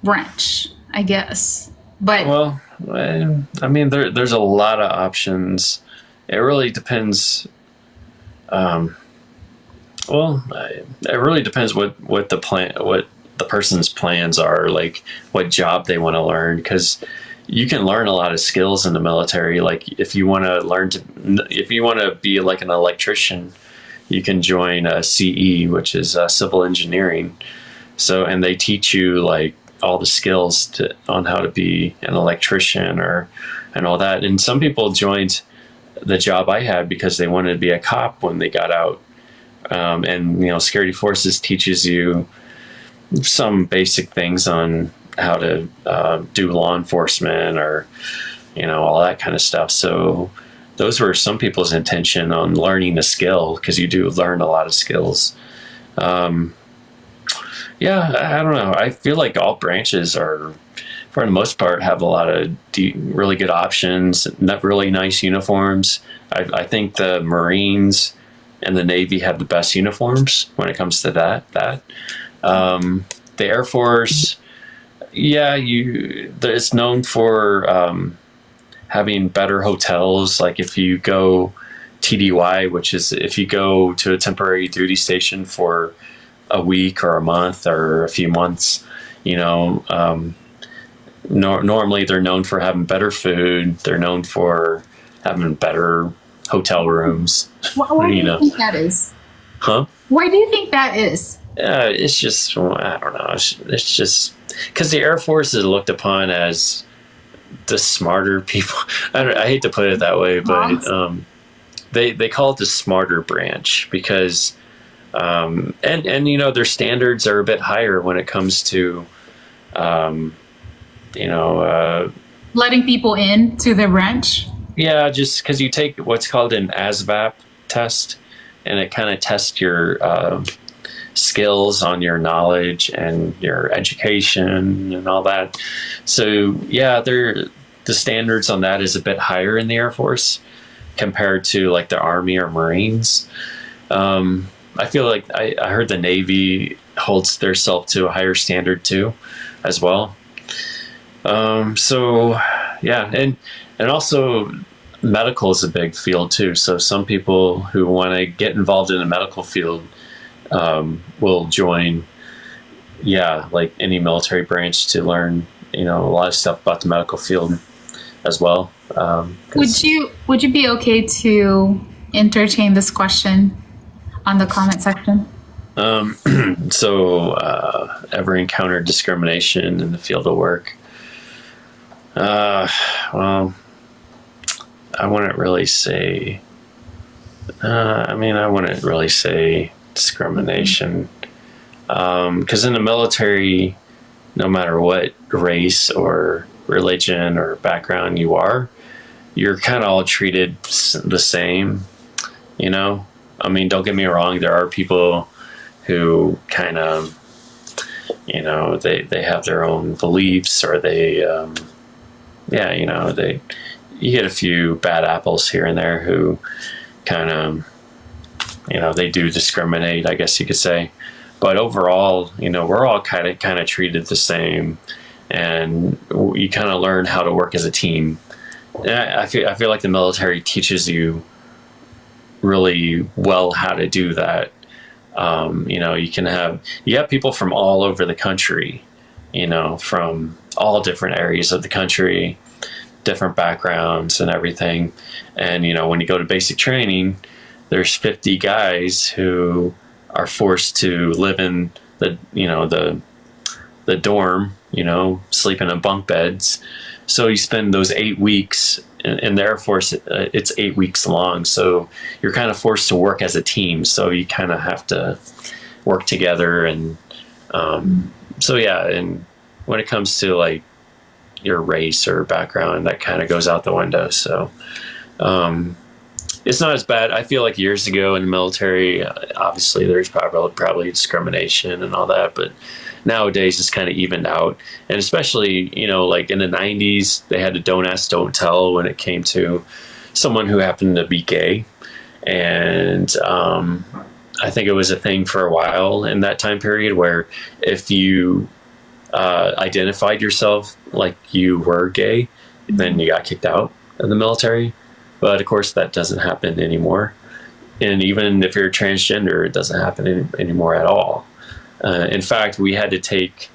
S2: branch, I guess. But
S1: well, I mean, there's a lot of options. It really depends. It really depends what the person's plans are, like what job they want to learn, because you can learn a lot of skills in the military. Like if you want to be like an electrician, you can join a CE, which is civil engineering. So, and they teach you like all the skills on how to be an electrician and all that. And some people joined the job I had because they wanted to be a cop when they got out. And, you know, Security Forces teaches you some basic things on how to do law enforcement, or, you know, all that kind of stuff. So those were some people's intention on learning the skill, because you do learn a lot of skills. Yeah, I don't know. I feel like all branches are, for the most part, have a lot of really good options, really nice uniforms. I think the Marines and the Navy have the best uniforms when it comes to that. The Air Force, yeah, it's known for having better hotels. Like if you go TDY, which is if you go to a temporary duty station for a week or a month or a few months, you know, normally they're known for having better food. They're known for having better hotel rooms.
S2: Why do you think that is?
S1: Huh?
S2: Why do you think that is?
S1: It's just, I don't know. It's just because the Air Force is looked upon as the smarter people. I hate to put it that way, but they call it the smarter branch because, and you know, their standards are a bit higher when it comes to You know,
S2: Letting people in to the branch.
S1: yeah, just because you take what's called an ASVAB test, and it kind of tests your skills on your knowledge and your education and all that. So yeah, the standards on that is a bit higher in the Air Force compared to like the Army or Marines. I feel like I heard the Navy holds their self to a higher standard too, as well. So yeah, and also medical is a big field too. So some people who want to get involved in the medical field will join, yeah, like any military branch to learn, you know, a lot of stuff about the medical field as well.
S2: Would you be okay to entertain this question on the comment section?
S1: So ever encountered discrimination in the field of work? Well, I wouldn't really say. I wouldn't really say discrimination, because in the military, no matter what race or religion or background you are, you're kind of all treated the same. You know, I mean, don't get me wrong. There are people who kind of, you know, they have their own beliefs, or they, yeah, you know, you get a few bad apples here and there who kind of, you know, they do discriminate, I guess you could say. But overall, you know, we're all kind of treated the same, and you kind of learn how to work as a team. And I feel like the military teaches you really well how to do that. You know, you have people from all over the country, you know, from all different areas of the country, different backgrounds and everything. And, you know, when you go to basic training, there's 50 guys who are forced to live in the dorm, you know, sleeping in bunk beds. So you spend those 8 weeks in the Air Force. It's 8 weeks long. So you're kind of forced to work as a team. So you kind of have to work together. And so, yeah. And when it comes to like your race or background, that kind of goes out the window. So it's not as bad. I feel like years ago in the military, obviously there's probably discrimination and all that, but nowadays it's kind of evened out. And especially, you know, like in the 90s, they had a don't ask, don't tell when it came to someone who happened to be gay. And I think it was a thing for a while in that time period where if you identified yourself like you were gay, then you got kicked out of the military. But of course, that doesn't happen anymore. And even if you're transgender, it doesn't happen anymore at all. In fact, we had to take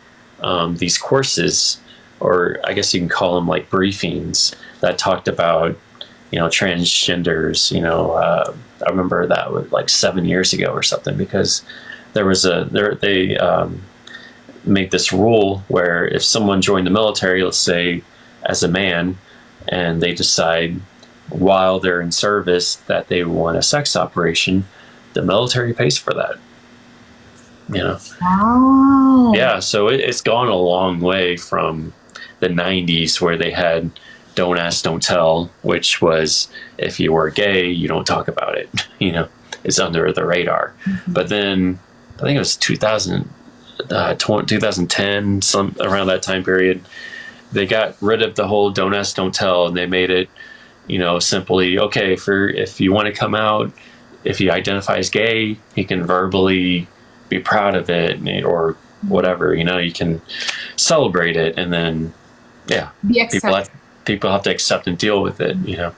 S1: these courses, or I guess you can call them like briefings, that talked about, you know, transgenders. You know, I remember that was like 7 years ago or something, because they made this rule where if someone joined the military, let's say as a man, and they decide while they're in service that they want a sex operation, the military pays for that. You know?
S2: Oh.
S1: Yeah, so it's gone a long way from the 90s where they had don't ask, don't tell, which was if you were gay, you don't talk about it. You know, it's under the radar. Mm-hmm. But then I think it was 2010, around that time period, they got rid of the whole don't ask, don't tell, and they made it, you know, simply, okay, if you want to come out, if you identify as gay, you can verbally be proud of it, or whatever, you know, you can celebrate it, and then, yeah, people have to accept and deal with it, you know.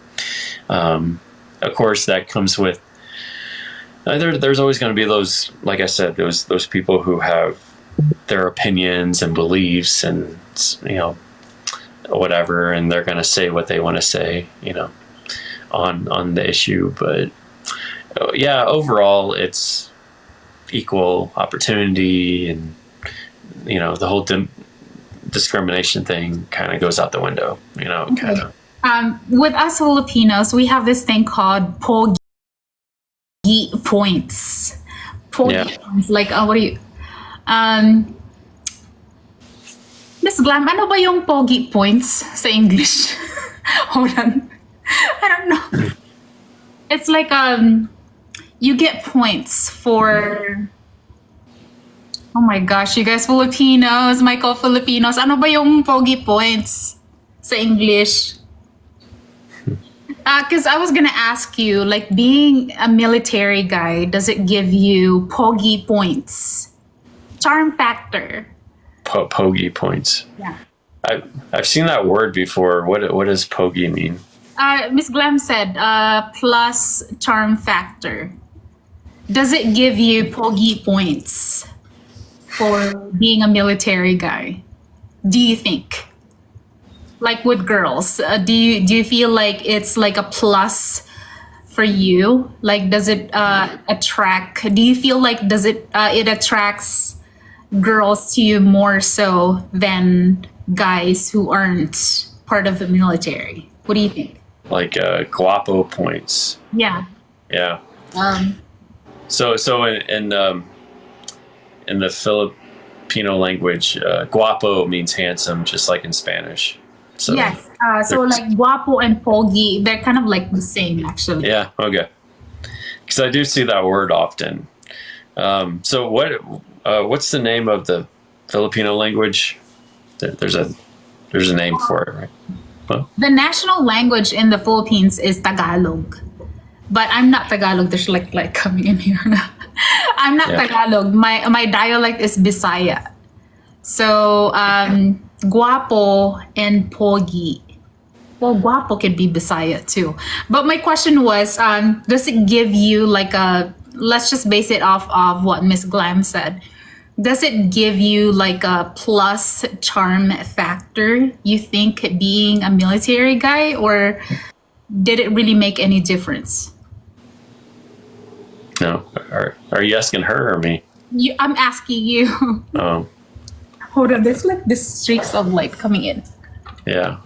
S1: Of course, that comes with, there's always going to be those, like I said, those people who have their opinions and beliefs and, you know, whatever, and they're going to say what they want to say, you know, on the issue. But yeah, overall, it's equal opportunity, and, you know, the whole discrimination thing kind of goes out the window, you know. Okay. Kind of.
S2: With us Filipinos, we have this thing called pogi points. Pogi points. Like, what do you? Miss Glam, ano ba yung pogi points sa English? Hold on. I don't know. It's like you get points for. Oh my gosh, you guys Filipinos, my co-Filipinos, ano ba yung pogi points sa English? Because I was gonna ask you, like, being a military guy, does it give you pogi points? Charm factor.
S1: Pogie points.
S2: Yeah.
S1: I've seen that word before. What does pogie mean?
S2: Miss Glam said, plus charm factor. Does it give you pogi points for being a military guy? Do you think? Like with girls, do you feel like it's like a plus for you? Like, does it attract? Do you feel like does it it attracts girls to you more so than guys who aren't part of the military? What do you think?
S1: Like guapo points.
S2: Yeah.
S1: Yeah.
S2: Um,
S1: So in the Filipino language, guapo means handsome, just like in Spanish. So
S2: yes. So like guapo and pogi, they're kind of like the same actually.
S1: yeah, okay. Because I do see that word often. So what's the name of the Filipino language? There's a name for it, right? Well,
S2: The national language in the Philippines is Tagalog. But I'm not Tagalog. There's like coming in here. I'm not
S1: Yeah.
S2: Tagalog. My dialect is Bisaya. So guapo and pogi. Well, guapo could be Bisaya too. But my question was, does it give you like a? Let's just base it off of what Miss Glam said. Does it give you like a plus charm factor, you think, being a military guy, or did it really make any difference?
S1: no. Are you asking her or me?
S2: I'm asking you.
S1: Oh,
S2: Hold on, there's like this streaks of light coming in.
S1: yeah.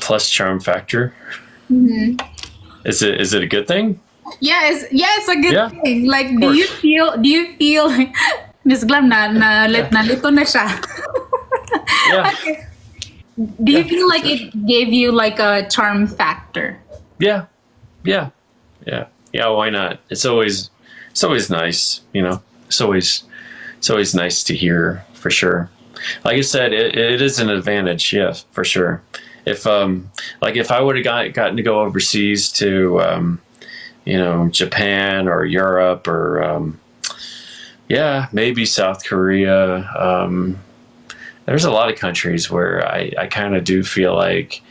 S1: Plus charm factor.
S2: Mm-hmm.
S1: Is it a good thing?
S2: It's a good
S1: Yeah,
S2: thing. Like,
S1: of course.
S2: do you feel Miss Glam nalito na siya?
S1: Yeah.
S2: Do you feel like it gave you like a charm factor?
S1: Yeah. Yeah. Yeah. Yeah. Why not? It's always nice, you know. It's always nice to hear, for sure. Like I said, it is an advantage, yeah, for sure. If if I would have gotten to go overseas to Japan or Europe or maybe South Korea. There's a lot of countries where I kind of do feel like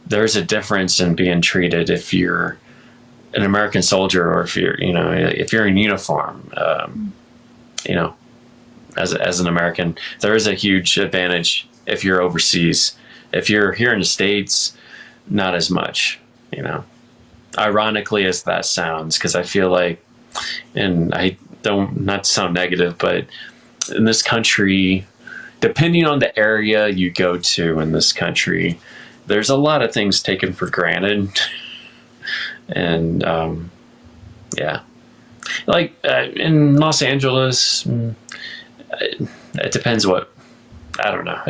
S1: there's a difference in being treated if you're an American soldier or if you're in uniform. As an American, there is a huge advantage if you're overseas. If you're here in the States, not as much, Ironically as that sounds, because I feel like, and I don't, not to sound negative, but in this country, depending on the area you go to in this country, there's a lot of things taken for granted. And like in Los Angeles, it depends I don't know.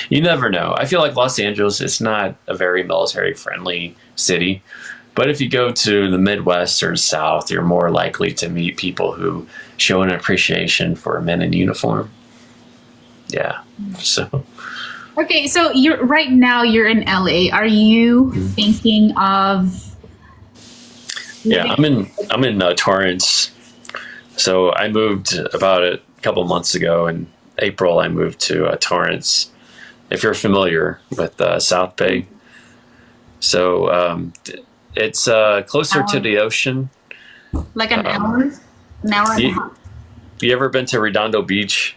S1: You never know. I feel like Los Angeles is not a very military friendly city. But if you go to the Midwest or South, you're more likely to meet people who show an appreciation for men in uniform. Yeah. So.
S2: Okay, so you're in LA. Are you thinking of?
S1: Yeah, I'm in Torrance. So I moved about a couple months ago. In April, I moved to Torrance. If you're familiar with South Bay, so it's closer to the ocean.
S2: Like an hour and a half.
S1: You ever been to Redondo Beach?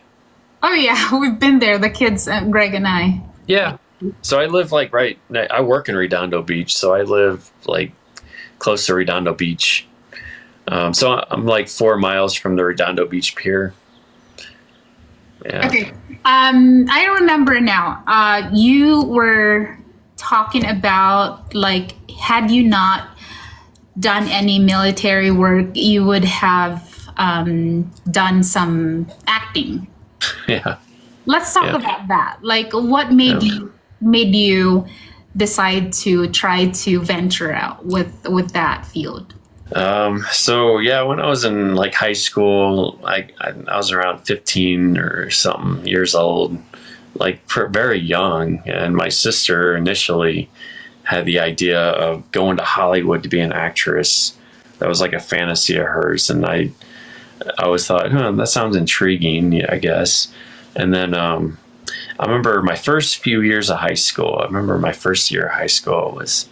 S2: Oh yeah, we've been there. The kids, Greg and I.
S1: Yeah. So I live I work in Redondo Beach, so I live like close to Redondo Beach. So I'm like 4 miles from the Redondo Beach Pier. Yeah.
S2: Okay. I remember now. You were talking about like, had you not done any military work, you would have done some acting.
S1: Yeah.
S2: Let's talk
S1: Yeah.
S2: about that. Like, what made
S1: Yeah.
S2: you decide to try to venture out with that field?
S1: So yeah, when I was in like high school, I was around 15 or something years old, like very young. And my sister initially had the idea of going to Hollywood to be an actress. That was like a fantasy of hers. And I always thought, that sounds intriguing, yeah, I guess. And then, I remember my first few years of high school. I remember my first year of high school was,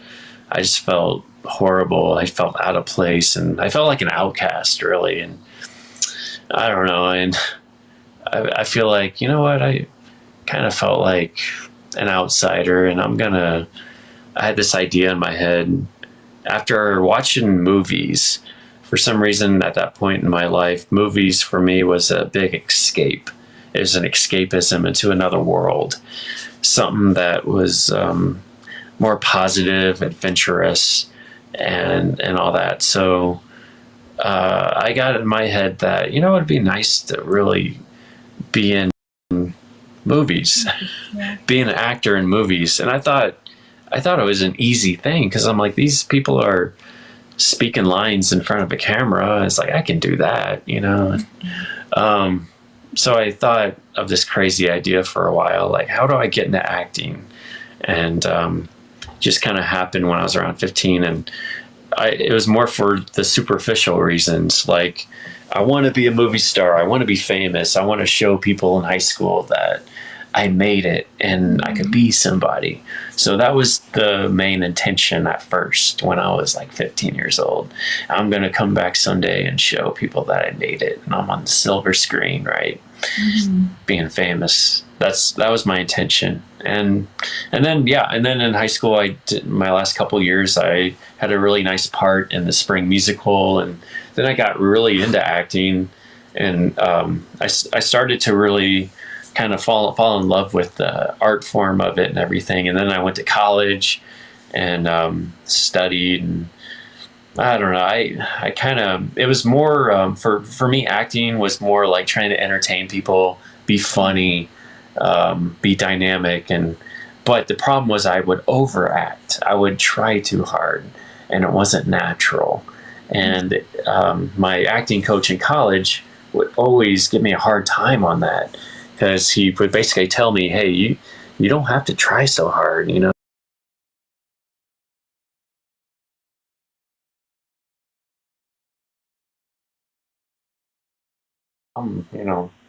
S1: I just felt horrible. I felt out of place and I felt like an outcast, really. And I don't know. And I feel like, you know what? I kind of felt like an outsider. And I had this idea in my head after watching movies. For some reason, at that point in my life, movies for me was a big escape. It was an escapism into another world, something that was more positive, adventurous, and all that. So I got in my head that it'd be nice to really be in movies,
S2: Yeah.
S1: be an actor in movies, and I thought it was an easy thing because I'm like, these people are speaking lines in front of a camera. It's like I can do that. So I thought of this crazy idea for a while, like how do I get into acting? And just kind of happened when I was around 15, and it was more for the superficial reasons. Like, I want to be a movie star. I want to be famous. I want to show people in high school that I made it and I could be somebody. So that was the main intention at first when I was like 15 years old. I'm going to come back someday and show people that I made it and I'm on the silver screen, right? Being famous. That was my intention. And then in high school, I did my last couple years, I had a really nice part in the spring musical, and then I got really into acting, and I started to really kind of fall in love with the art form of it and everything. And then I went to college and studied, and I don't know. I kind of, it was more for me. Acting was more like trying to entertain people, be funny, be dynamic, but the problem was I would overact. I would try too hard, and it wasn't natural. And my acting coach in college would always give me a hard time on that because he would basically tell me, "Hey, you don't have to try so hard.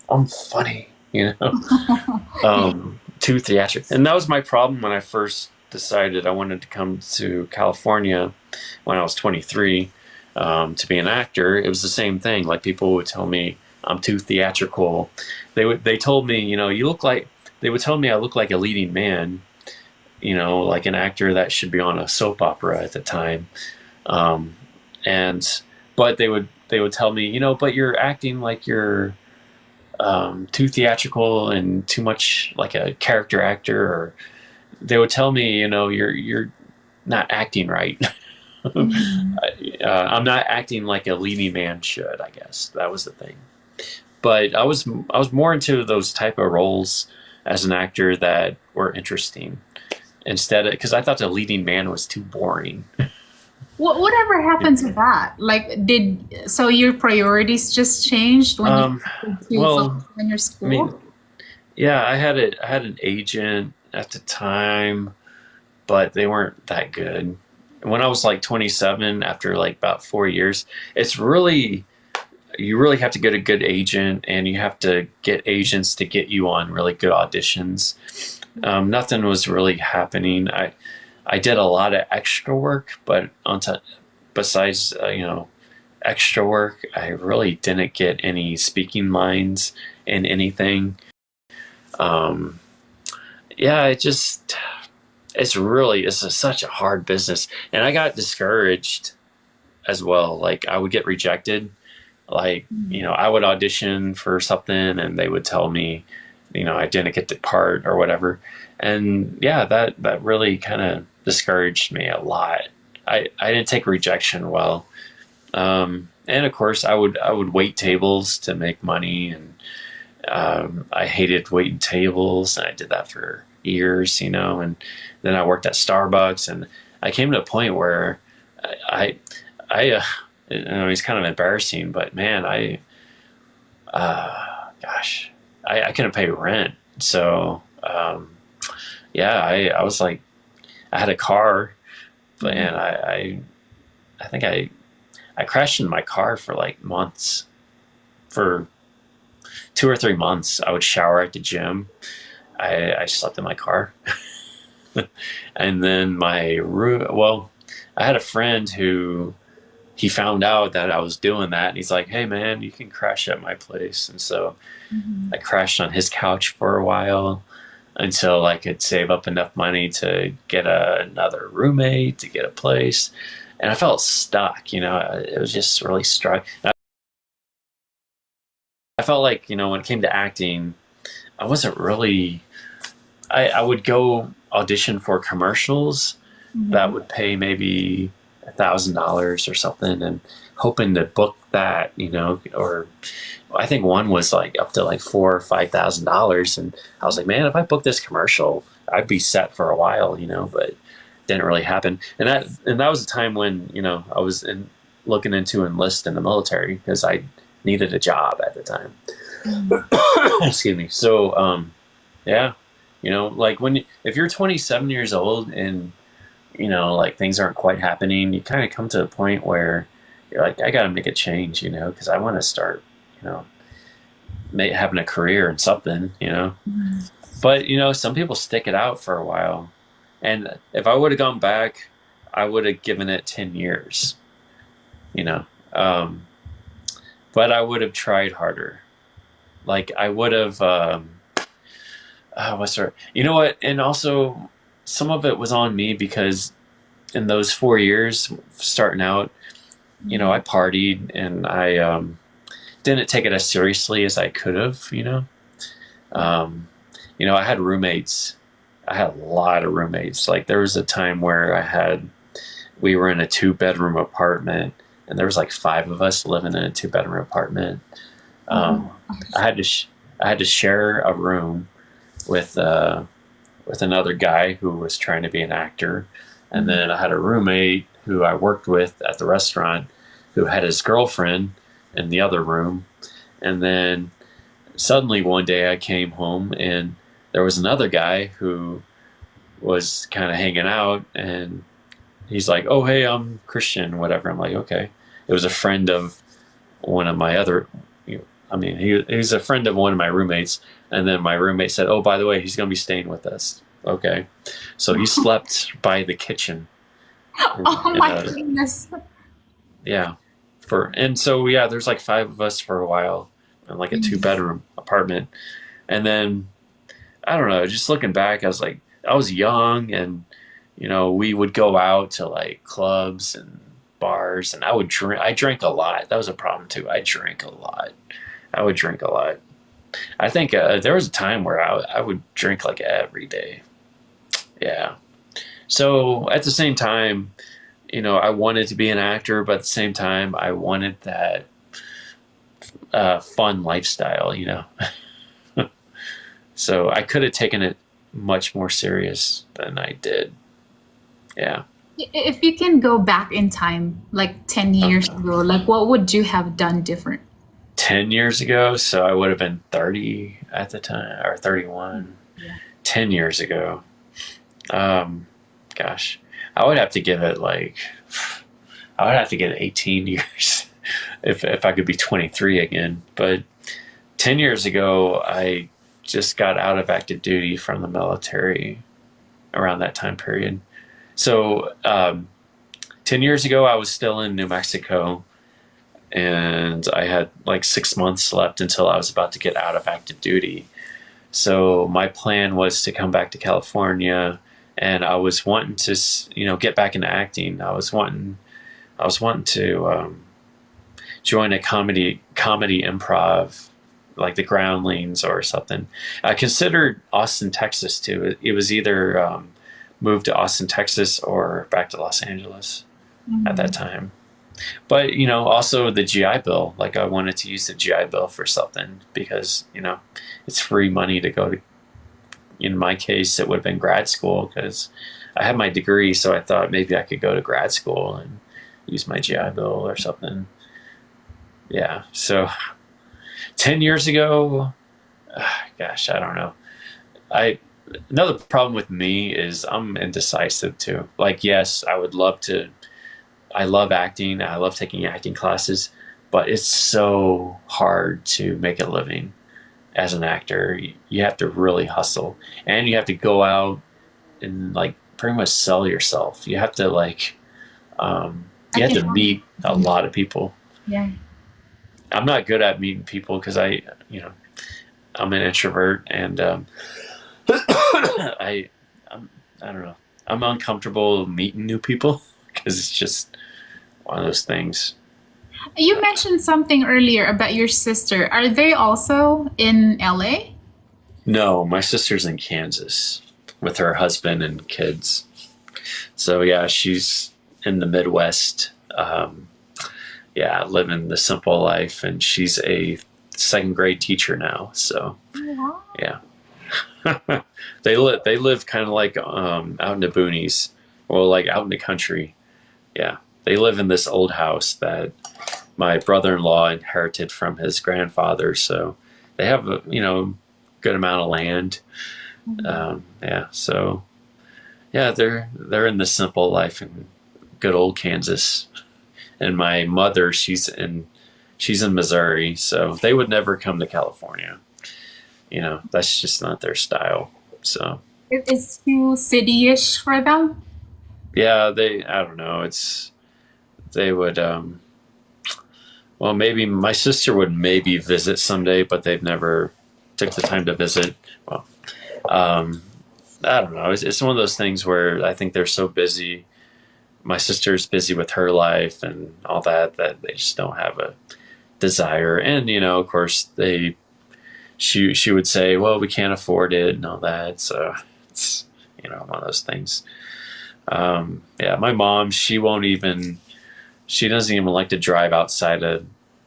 S1: I'm funny, too theatrical." And that was my problem when I first decided I wanted to come to California when I was 23 to be an actor. It was the same thing. Like, people would tell me I'm too theatrical. They told me, you look like, they would tell me I look like a leading man, like an actor that should be on a soap opera at the time. Um, and but they would tell me, but you're acting like you're too theatrical and too much like a character actor. Or they would tell me, you're not acting right. I'm not acting like a leading man should. I guess that was the thing. But I was more into those type of roles as an actor that were interesting instead of, because I thought the leading man was too boring.
S2: Whatever happened to that? Like, so your priorities just changed when
S1: Um,
S2: you
S1: well,
S2: focus on your
S1: I mean,
S2: school?
S1: yeah, I had an agent at the time, but they weren't that good. When I was like 27, after like about 4 years, it's really, you really have to get a good agent, and you have to get agents to get you on really good auditions. Nothing was really happening. I did a lot of extra work, but besides extra work, I really didn't get any speaking lines in anything. Um, yeah, such a hard business, and I got discouraged as well. Like, I would get rejected. Like, I would audition for something and they would tell me, I didn't get the part or whatever. And yeah, that really kind of discouraged me a lot. I didn't take rejection well. And of course I would wait tables to make money, I hated waiting tables, and I did that for years, and then I worked at Starbucks, and I came to a point where I, it's kind of embarrassing, but man, gosh, I couldn't pay rent. So, yeah, I was like, I had a car, but and I think I crashed in my car for like months. For 2 or 3 months, I would shower at the gym. I slept in my car. And then I had a friend who he found out that I was doing that, and he's like, "Hey man, you can crash at my place." And so I crashed on his couch for a while until I could save up enough money to get another roommate, to get a place. And I felt stuck, it was just really stuck. I felt like, when it came to acting, I wasn't really, I would go audition for commercials that would pay maybe $1,000 or something, and hoping to book that, or I think one was like up to like $4,000 or $5,000. And I was like, man, if I book this commercial, I'd be set for a while, but it didn't really happen. And that was a time when, I was looking into enlist in the military because I needed a job at the time. Excuse me. So, yeah, like if you're 27 years old and, like things aren't quite happening, you kind of come to a point where you're like, I got to make a change, because I want to start, having a career in something, But, some people stick it out for a while. And if I would have gone back, I would have given it 10 years, but I would have tried harder. Like I would have, what's her, what? And also some of it was on me because in those 4 years starting out, I partied and I didn't take it as seriously as I could have, I had roommates. I had a lot of roommates. Like there was a time where we were in a 2-bedroom apartment, and there was like 5 of us living in a 2-bedroom apartment. I had to share a room with another guy who was trying to be an actor, and then I had a roommate who I worked with at the restaurant who had his girlfriend in the other room. And then suddenly one day I came home and there was another guy who was kind of hanging out, and he's like, "Oh, hey, I'm Christian," whatever. I'm like, okay. It was a friend of one of my other, he was a friend of one of my roommates. And then my roommate said, "Oh, by the way, he's going to be staying with us." Okay. So he slept by the kitchen.
S2: Oh my goodness.
S1: Yeah. There's like 5 of us for a while in like a 2-bedroom apartment. And then, I don't know, just looking back, I was like, I was young, and, we would go out to like clubs and bars, and I drank a lot. That was a problem too. I drank a lot. I would drink a lot. I think there was a time where I would drink like every day. Yeah. So at the same time, I wanted to be an actor, but at the same time, I wanted that fun lifestyle, So I could have taken it much more serious than I did. Yeah.
S2: If you can go back in time, like 10 years ago, like what would you have done different?
S1: 10 years ago, so I would have been 30 at the time, or 31.
S2: Yeah.
S1: 10 years ago. Gosh, I would have to give it 18 years if I could be 23 again. But 10 years ago, I just got out of active duty from the military around that time period. So 10 years ago, I was still in New Mexico, and I had like 6 months left until I was about to get out of active duty. So my plan was to come back to California, and I was wanting to, get back into acting. I was wanting to join a comedy improv, like the Groundlings or something. I considered Austin, Texas too. It was either move to Austin, Texas, or back to Los Angeles at that time. But also the GI Bill. Like I wanted to use the GI Bill for something because it's free money to go to. In my case, it would have been grad school because I had my degree, so I thought maybe I could go to grad school and use my GI Bill or something. Yeah. So 10 years ago, gosh, I don't know. I Another problem with me is I'm indecisive too. Like, yes, I would love to. I love acting. I love taking acting classes, but it's so hard to make a living as an actor. You have to really hustle, and you have to go out and like pretty much sell yourself. You have to
S2: I
S1: you have
S2: can
S1: to meet a lot of people.
S2: yeah.
S1: I'm not good at meeting people because I'm an introvert, and I I'm, I don't know. I'm uncomfortable meeting new people because it's just one of those things.
S2: You mentioned something earlier about your sister. Are they also in LA?
S1: No, my sister's in Kansas with her husband and kids. So yeah, she's in the Midwest. Yeah, living the simple life, and she's a second grade teacher now. So
S2: Wow.
S1: yeah, they live kind of like out in the boonies, or like out in the country. Yeah, they live in this old house that my brother-in-law inherited from his grandfather. So they have a good amount of land. Yeah, so yeah, they're in the simple life in good old Kansas. And my mother, she's in Missouri, so they would never come to California. That's just not their style. So
S2: It's too city-ish for them.
S1: yeah, I don't know. They would well, maybe my sister would maybe visit someday, but they've never took the time to visit. Well, um, I don't know. It's one of those things where I think they're so busy. My sister's busy with her life and all that they just don't have a desire. And of course, she would say, "Well, we can't afford it" and all that. So it's one of those things. Yeah, my mom, she doesn't even like to drive outside of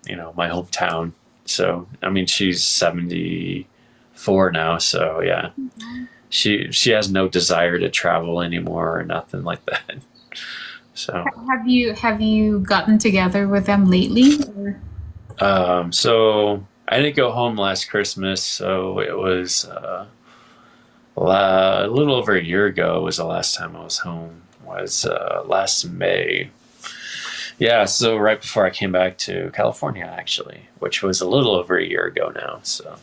S1: my hometown. So I mean, she's 74 now. So yeah, she has no desire to travel anymore or nothing like that. So
S2: Have you gotten together with them lately? Or-
S1: so I didn't go home last Christmas, so it was a little over a year ago was the last time I was home. Was last May. Yeah, so right before I came back to California, actually, which was a little over a year ago now. So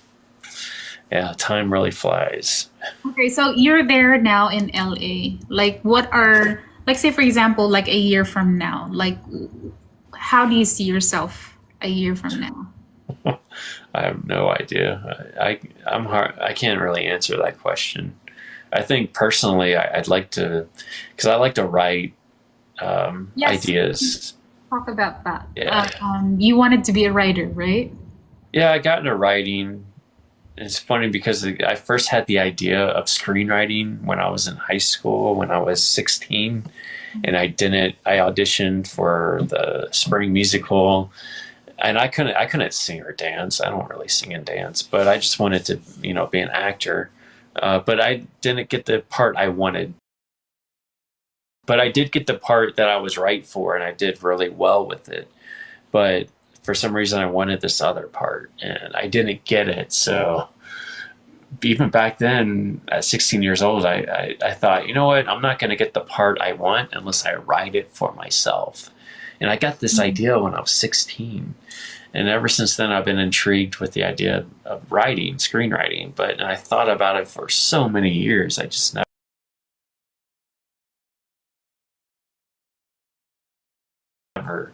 S1: yeah, time really flies.
S2: Okay, so you're there now in LA. Like, what are, like, say, for example, like a year from now? Like, how do you see yourself a year from now?
S1: I have no idea. I'm hard. I can't really answer that question. I think personally, I'd like to, because I like to write
S2: Yes,
S1: ideas.
S2: talk about that.
S1: Yeah,
S2: You wanted to be a writer, right?
S1: yeah. I got into writing. It's funny because I first had the idea of screenwriting when I was in high school, when I was 16, and I didn't. I auditioned for the spring musical, and I couldn't sing or dance. I don't really sing and dance, but I just wanted to be an actor. But I didn't get the part I wanted. But I did get the part that I was right for, and I did really well with it. But for some reason, I wanted this other part, and I didn't get it. So even back then, at 16 years old, I thought, you know what? I'm not going to get the part I want unless I write it for myself. And I got this idea when I was 16. And ever since then, I've been intrigued with the idea of writing, screenwriting. But I thought about it for so many years. I just never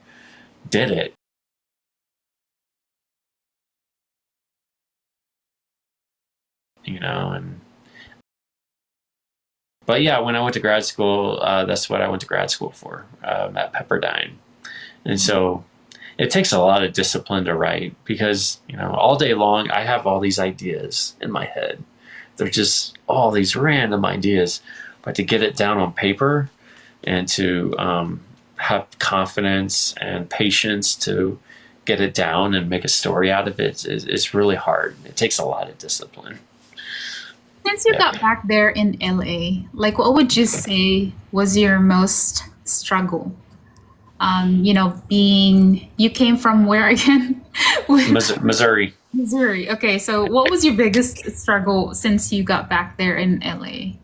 S1: did it. And but yeah, when I went to grad school, that's what I went to grad school for at Pepperdine. And so it takes a lot of discipline to write because, all day long, I have all these ideas in my head. They're just all these random ideas. But to get it down on paper and to have confidence and patience to get it down and make a story out of it is really hard. It takes a lot of discipline.
S2: Since you got back there in LA, like what would you say was your most struggle? Being you came from where again?
S1: Missouri.
S2: Missouri. Okay, so what was your biggest struggle since you got back there in LA?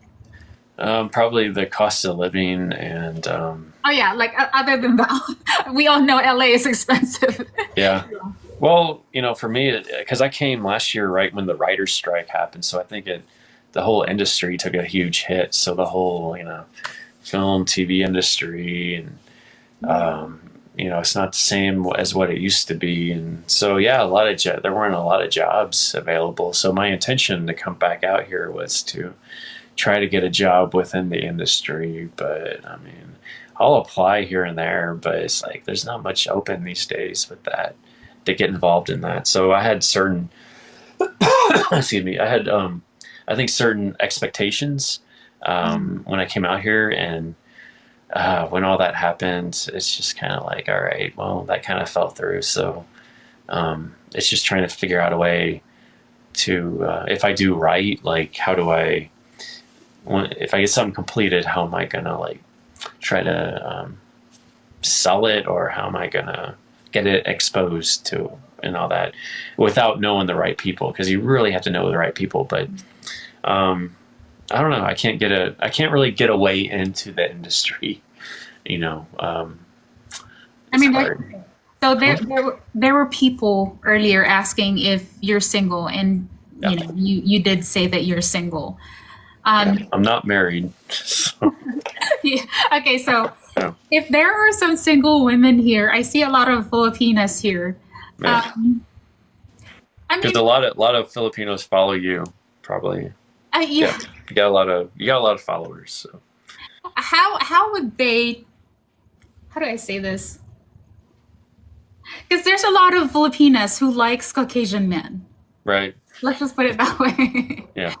S1: Probably the cost of living and
S2: Oh yeah, like other than that, we all know LA is expensive.
S1: yeah. Well, for me, because I came last year right when the writers' strike happened, so I think the whole industry took a huge hit. So the whole film, TV industry, and it's not the same as what it used to be. And so yeah, there weren't a lot of jobs available. So my intention to come back out here was to try to get a job within the industry. But I mean, I'll apply here and there, but it's like there's not much open these days with that to get involved in that. So I had certain excuse me, I had I think certain expectations when I came out here, and when all that happened, it's just kind of like, all right, well, that kind of fell through. So it's just trying to figure out a way to, if I do right, like how do if I get something completed, how am I gonna like try to sell it, or how am I gonna get it exposed to and all that without knowing the right people? Because you really have to know the right people. But I don't know. I can't really get away into the industry.
S2: I mean, so there were people earlier asking if you're single, and you did say that you're single.
S1: I'm not married. So.
S2: Yeah. Okay, so
S1: Yeah.
S2: if there are some single women here, I see a lot of Filipinas here.
S1: Yeah.
S2: I
S1: Because
S2: mean,
S1: a lot of Filipinos follow you, probably.
S2: yeah.
S1: You got a lot of followers. So.
S2: How would they? How do I say this? Because there's a lot of Filipinas who likes Caucasian men.
S1: Right.
S2: Let's just put it that way.
S1: Yeah.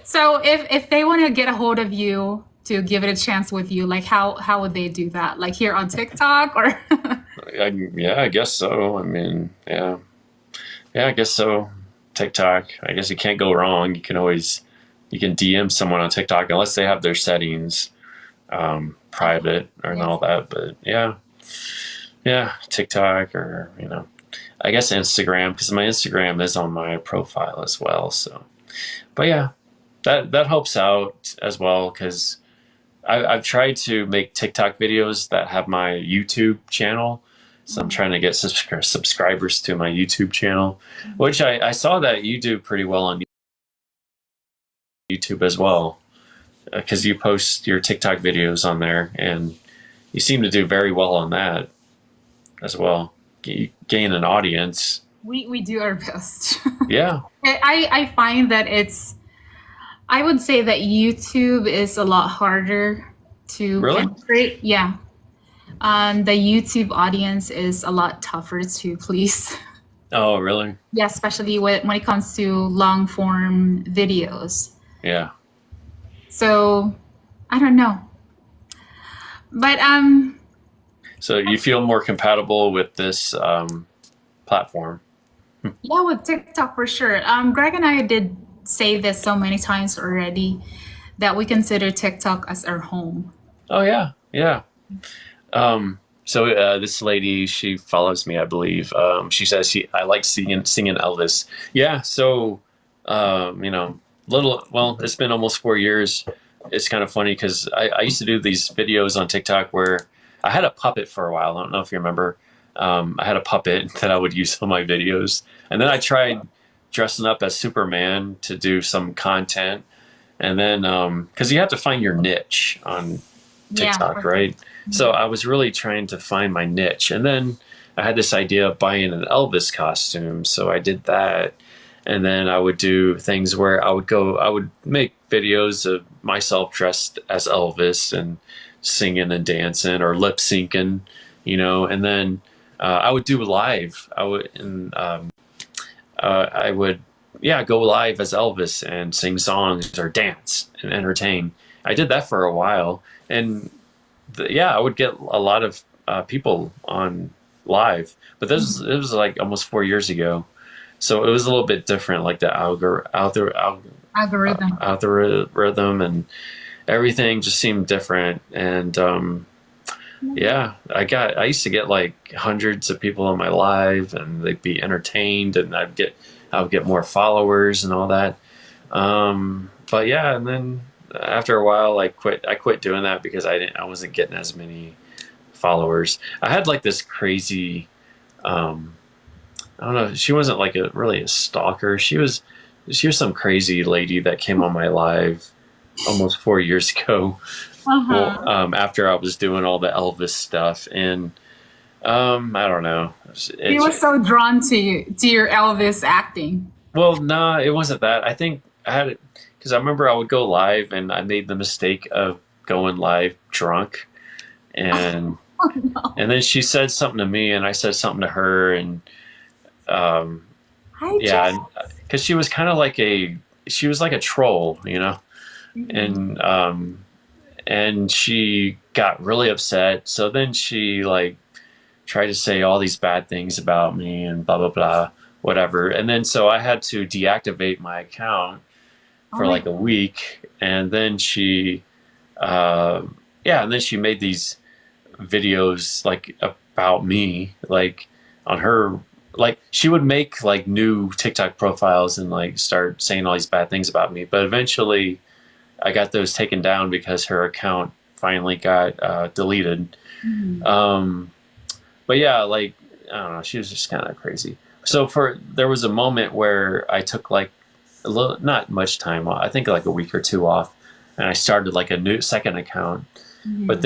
S2: So if they want to get a hold of you to give it a chance with you, like how would they do that? Like here on TikTok or?
S1: I guess so. I mean, yeah, I guess so. TikTok. I guess you can't go wrong. You can DM someone on TikTok unless they have their settings private and all that. But yeah, TikTok or I guess Instagram, because my Instagram is on my profile as well. So, but yeah, that helps out as well, because I've tried to make TikTok videos that have my YouTube channel. So I'm trying to get subscribers to my YouTube channel, which I saw that you do pretty well on YouTube as well, because you post your TikTok videos on there, and you seem to do very well on that as well. You gain an audience.
S2: We do our best.
S1: Yeah.
S2: I find that I would say that YouTube is a lot harder to
S1: Really?
S2: penetrate. Yeah. The YouTube audience is a lot tougher to please.
S1: Oh, really?
S2: Yeah, especially when it comes to long form videos.
S1: Yeah.
S2: So I don't know. But
S1: So you feel more compatible with this platform?
S2: yeah, with TikTok for sure. Greg and I did say this so many times already that we consider TikTok as our home.
S1: Oh yeah, yeah. So this lady, she follows me, I believe. She says I like singing Elvis. Yeah. So it's been almost 4 years. It's kind of funny because I used to do these videos on TikTok where I had a puppet for a while. I don't know if you remember. I had a puppet that I would use on my videos, and then I tried dressing up as Superman to do some content, and then because you have to find your niche on TikTok,
S2: Yeah.
S1: right? So I was really trying to find my niche, and then I had this idea of buying an Elvis costume, so I did that. And then I would do things where I would make videos of myself dressed as Elvis and singing and dancing or lip syncing, and then I would do live. I would go live as Elvis and sing songs or dance and entertain. I did that for a while, and I would get a lot of people on live, but this it was like almost 4 years ago, so it was a little bit different, like the
S2: Algorithm.
S1: algorithm and everything just seemed different. And yeah, I used to get like hundreds of people on my live, and they'd be entertained, and I would get more followers and all that. But yeah, and then after a while, I quit doing that because I wasn't getting as many followers. I had like this crazy, um, I don't know. She wasn't like really a stalker. She was some crazy lady that came on my live almost 4 years ago. Well,
S2: Uh-huh.
S1: after I was doing all the Elvis stuff, and I don't know.
S2: He was so drawn to you, to your Elvis acting.
S1: Well, nah, it wasn't that. I think I had it because I remember I would go live, and I made the mistake of going live drunk, and
S2: Oh, no.
S1: and then she said something to me, and I said something to her, and um,
S2: I just.
S1: yeah, because she was like a troll,
S2: Mhm.
S1: and she got really upset. So then she like tried to say all these bad things about me and blah blah blah, whatever. And then so I had to deactivate my account
S2: Oh
S1: for
S2: my
S1: like a week, and then uh, yeah, and then she made these videos like about me, like on her. Like she would make like new TikTok profiles and like start saying all these bad things about me, but eventually I got those taken down because her account finally got deleted.
S2: God.
S1: Um, but yeah, like I don't know, she was just kind of crazy. So there was a moment where I took like a little, not much time off. I think like a week or two off, and I started like a new second account. But
S2: Mhm.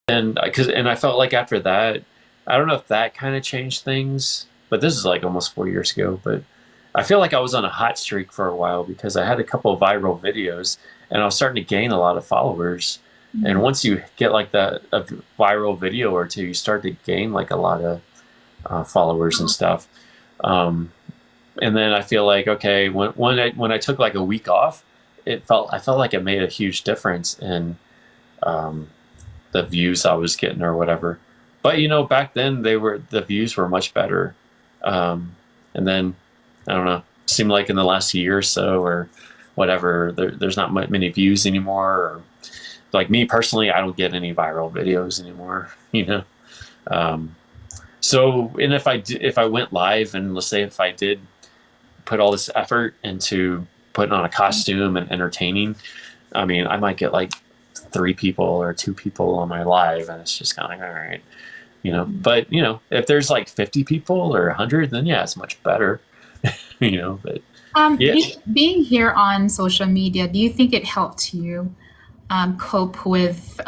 S1: then, because and I felt like after that, I don't know if that kind of changed things. But this is like almost 4 years ago. But I feel like I was on a hot streak for a while because I had a couple of viral videos, and I was starting to gain a lot of followers. And
S2: Mhm.
S1: once you get like a viral video or two, you start to gain like a lot of followers and stuff. Um, and then I feel like okay, when I took like a week off, I felt like it made a huge difference in um, the views I was getting or whatever. But back then the views were much better. And then I don't know, seemed like in the last year or so or whatever, there's not many views anymore. Or, like me personally, I don't get any viral videos anymore. Um, so and if I went live, and let's say if I did put all this effort into putting on a costume and entertaining, I mean, I might get like three people or two people on my live, and it's just kind of like, all right, But if there's like 50 people or 100, then yeah, it's much better, But yeah,
S2: Being here on social media, do you think it helped you cope with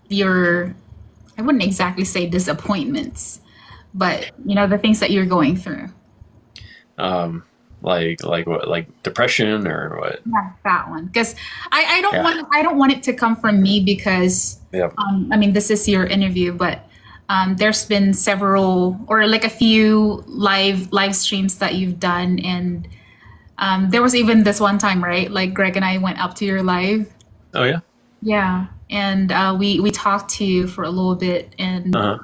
S2: your, I wouldn't exactly say disappointments, but the things that you're going through?
S1: um, like what, like depression or what?
S2: Yeah, that one. Because
S1: Yeah,
S2: I don't want it to come from me because
S1: yeah.
S2: I mean this is your interview, but there's been several or like a few live streams that you've done, and there was even this one time, right? Like Greg and I went up to your live.
S1: Oh yeah.
S2: Yeah, and we talked to you for a little bit, and
S1: Uh-huh.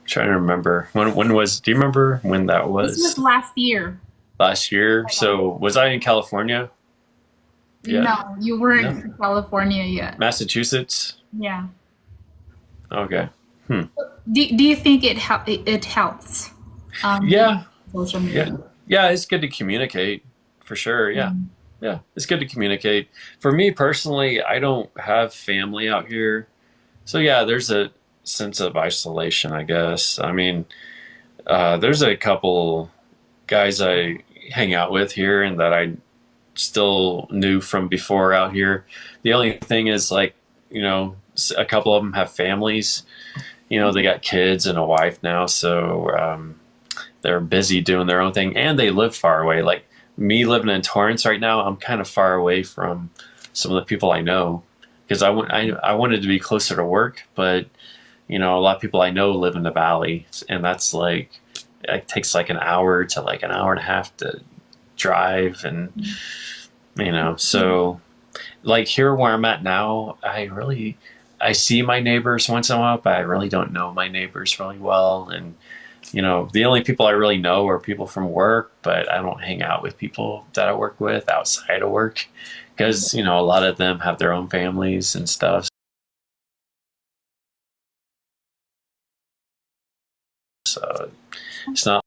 S1: Trying to remember when was. Do you remember when that
S2: this was
S1: was?
S2: last year.
S1: Last year. So was I in California yet?
S2: No, you
S1: No,
S2: weren't in California yet.
S1: Massachusetts.
S2: Yeah.
S1: Okay. Hmm.
S2: Do you think it helps? Being
S1: Yeah.
S2: on social
S1: Yeah.
S2: media.
S1: Yeah. It's good to communicate for sure. Yeah.
S2: Mm.
S1: Yeah. It's good to communicate. For me personally, I don't have family out here. So yeah, there's a sense of isolation, I guess. I mean, there's a couple guys I hang out with here and that I still knew from before out here. The only thing is like, a couple of them have families. They got kids and a wife now, so they're busy doing their own thing, and they live far away. Like me living in Torrance right now, I'm kind of far away from some of the people I know because I wanted to be closer to work, but a lot of people I know live in the valley, and that's like it takes like an hour to like an hour and a half to drive, and So like here where I'm at now, I see my neighbors once in a while, but I really don't know my neighbors really well. And the only people I really know are people from work, but I don't hang out with people that I work with outside of work because a lot of them have their own families and stuff. So it's not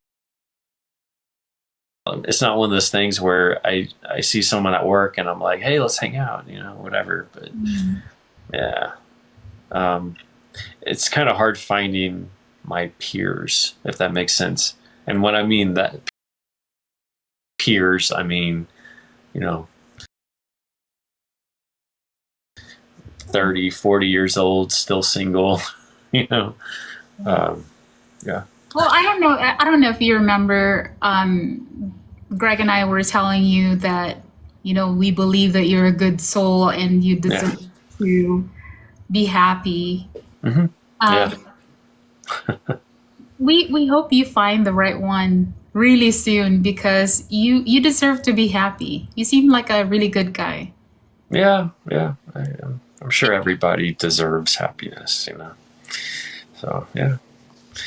S1: it's not one of those things where I see someone at work and I'm like, hey, let's hang out, whatever. But yeah, um, it's kind of hard finding my peers, if that makes sense. And when I mean that peers, I mean, you know, 30, 40 years old, still single, you know. Um, yeah.
S2: Well, I don't know. I don't know if you remember. Greg and I were telling you that we believe that you're a good soul and you
S1: Yeah.
S2: deserve to be happy.
S1: Hmm. Yeah.
S2: Um, we hope you find the right one really soon because you deserve to be happy. You seem like a really good guy.
S1: Yeah. Yeah. I'm sure everybody deserves happiness, So, yeah.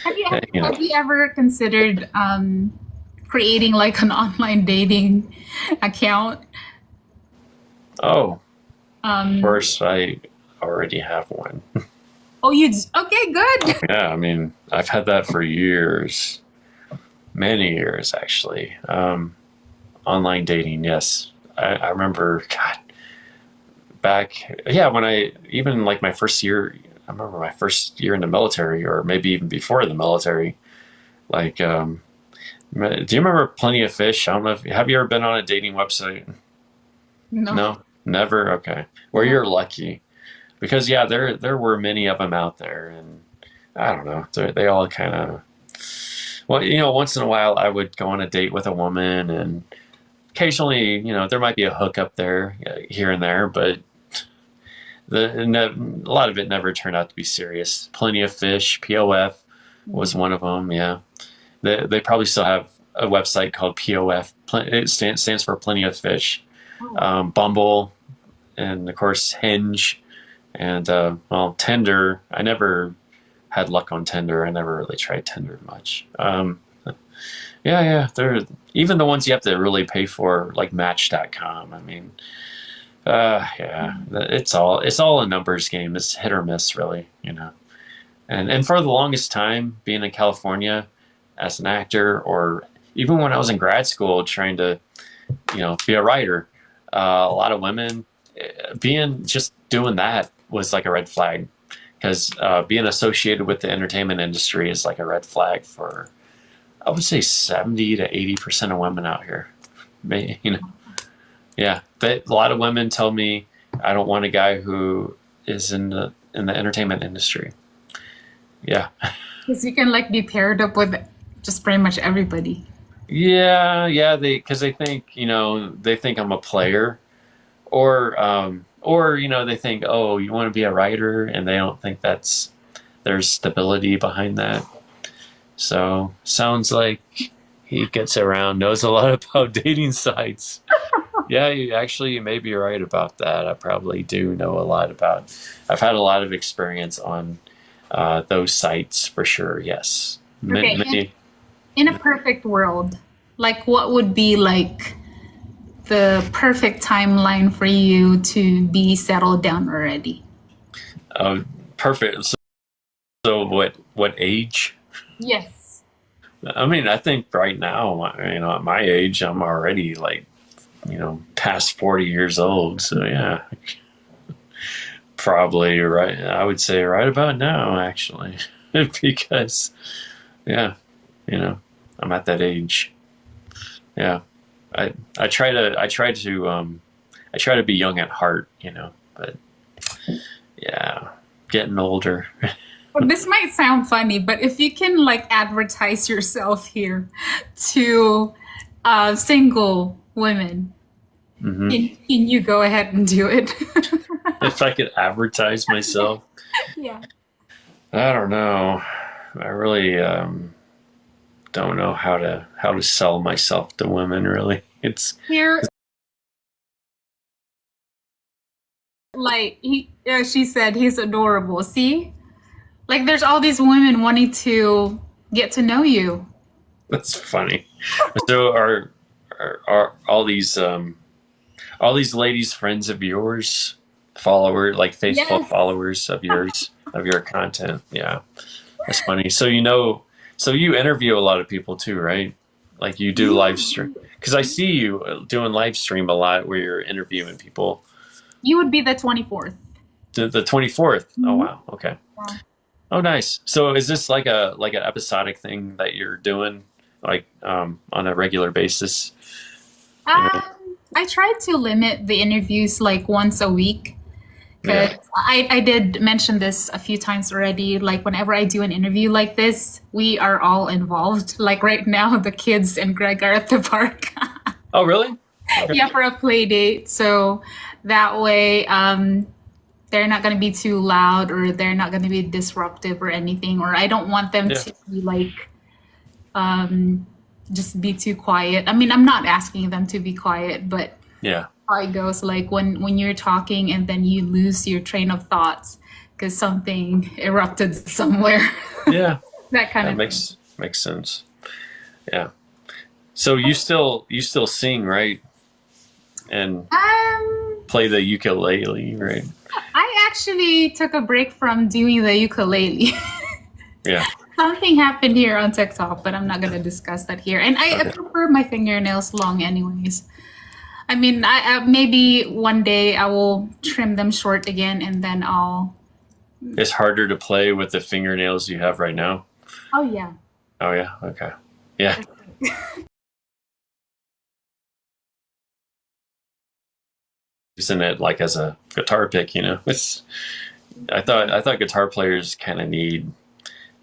S2: Have you
S1: Hey,
S2: have you ever considered creating like an online dating account?
S1: Oh, of
S2: Um,
S1: course, I already have one.
S2: oh, okay, good.
S1: Yeah. I mean, I've had that for years, many years, actually. Online dating, yes. I remember, God, back, yeah, when even like my first year, I remember my first year in the military, or maybe even before the military. Like, do you remember Plenty of Fish? I don't know have you ever been on a dating website?
S2: No.
S1: No, never. Okay, well,
S2: No.
S1: you're lucky because yeah, there were many of them out there, and I don't know, they all kind of. Well, once in a while, I would go on a date with a woman, and occasionally, there might be a hookup there, here and there, but a lot of it never turned out to be serious. Plenty of Fish, POF was one of them. Yeah, they probably still have a website called POF. It stands for Plenty of Fish.
S2: Oh.
S1: Bumble, and of course Hinge, and well, Tinder. I never had luck on Tinder. I never really tried Tinder much. Yeah, yeah. They're even the ones you have to really pay for, like Match.com. I mean, yeah, it's all a numbers game. It's hit or miss, really. And for the longest time, being in California as an actor, or even when I was in grad school trying to, be a writer, a lot of women being just doing that was like a red flag because being associated with the entertainment industry is like a red flag for, I would say, 70 to 80% of women out here. Yeah, a lot of women tell me I don't want a guy who is in the entertainment industry. Yeah,
S2: Because you can like be paired up with just pretty much everybody.
S1: yeah, yeah. Because they think I'm a player, or they think, oh, you want to be a writer, and they don't think there's stability behind that. So sounds like he gets around, knows a lot about dating sites. Yeah, you may be right about that. I probably do know a lot about. I've had a lot of experience on those sites for sure. Yes,
S2: Okay,
S1: many.
S2: in a perfect world, like what would be like the perfect timeline for you to be settled down already?
S1: Perfect. So what age?
S2: Yes.
S1: I mean, I think right now, at my age, I'm already like, past 40 years old. So yeah, probably right. I would say right about now, actually, because yeah, you know, I'm at that age. Yeah, I try to be young at heart, but yeah, getting older.
S2: Well, this might sound funny, but if you can like advertise yourself here to single women,
S1: Hmm.
S2: can you go ahead and do it?
S1: If I could advertise myself,
S2: Yeah.
S1: I don't know. I really don't know how to sell myself to women. Really, it's
S2: Here Like she said, he's adorable. See, like there's all these women wanting to get to know you.
S1: That's funny. So are all these ladies friends of yours, follower like faithful
S2: Yes,
S1: followers of yours of your content? Yeah, that's funny. So you interview a lot of people too, right? Like you do live stream because I see you doing live stream a lot where you're interviewing people.
S2: you would be the 24th.
S1: The 24th. Oh
S2: Mhm.
S1: wow. Okay.
S2: Yeah.
S1: Oh nice. So is this like an episodic thing that you're doing like on a regular basis? You know?
S2: I try to limit the interviews like once a week because
S1: Yeah.
S2: I did mention this a few times already. Like whenever I do an interview like this, we are all involved. Like right now, the kids and Greg are at the park.
S1: Oh really? Okay.
S2: Yeah, for a play date. So that way, they're not going to be too loud or they're not going to be disruptive or anything. Or I don't want them
S1: Yeah.
S2: to be like, just be too quiet. I mean, I'm not asking them to be quiet, but
S1: Yeah.
S2: how it goes like when you're talking and then you lose your train of thoughts because something erupted somewhere.
S1: Yeah.
S2: That kind
S1: That
S2: of thing.
S1: makes sense. Yeah. So you still sing, right? And
S2: Um,
S1: play the ukulele, right?
S2: I actually took a break from doing the ukulele.
S1: Yeah.
S2: Something happened here on TikTok, but I'm not gonna discuss that here. And I
S1: Okay.
S2: prefer my fingernails long, anyways. I mean, I maybe one day I will trim them short again, and then I'll.
S1: It's harder to play with the fingernails you have right now.
S2: Oh yeah.
S1: Oh yeah. Okay. Yeah. Using it like as a guitar pick, you know. It's I thought guitar players kind of need,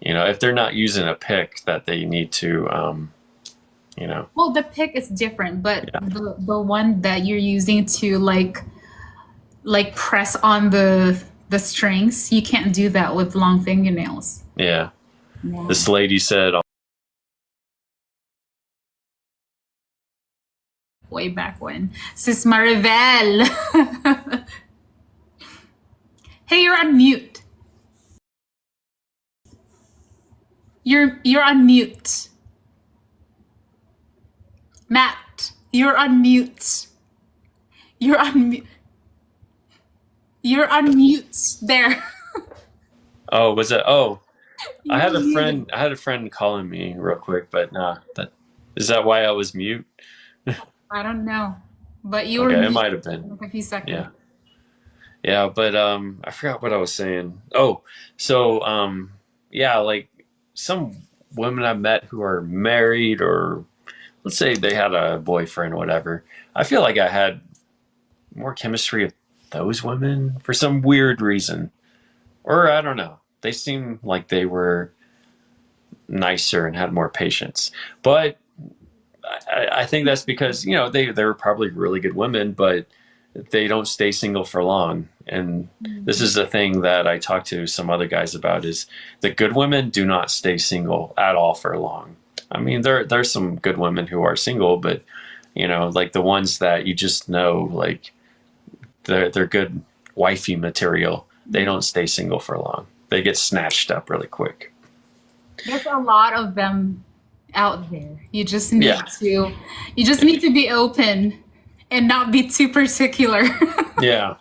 S1: you know, if they're not using a pick that they need to you know.
S2: Well, the pick is different, but
S1: Yeah.
S2: the one that you're using to like press on the strings, you can't do that with long fingernails.
S1: Yeah.
S2: Yeah.
S1: This lady said,
S2: Way back when. Sis Maribel. Hey, you're on mute. You're on mute. Matt, you're on mute. You're on mute. You're on mute. There.
S1: "Oh, was it? Oh,
S2: You're muted.
S1: I had a friend calling me real quick, but nah, that is that why I was mute?
S2: I don't know. But you were
S1: Okay, it
S2: mute
S1: might have been.
S2: for like a few seconds.
S1: Yeah. Yeah, but I forgot what I was saying. Oh, so yeah, like some women I've met who are married or let's say they had a boyfriend or whatever. I feel like I had more chemistry with those women for some weird reason. Or I don't know. They seemed like they were nicer and had more patience. But I think that's because, you know, they were probably really good women, but they don't stay single for long. And this is the thing that I talk to some other guys about is the good women do not stay single at all for long. I mean, there's some good women who are single, but you know, like the ones that you just know, like they're good wifey material. They don't stay single for long. They get snatched up really quick.
S2: There's a lot of them out there.
S1: Yeah,
S2: You just need to be open and not be too particular.
S1: yeah.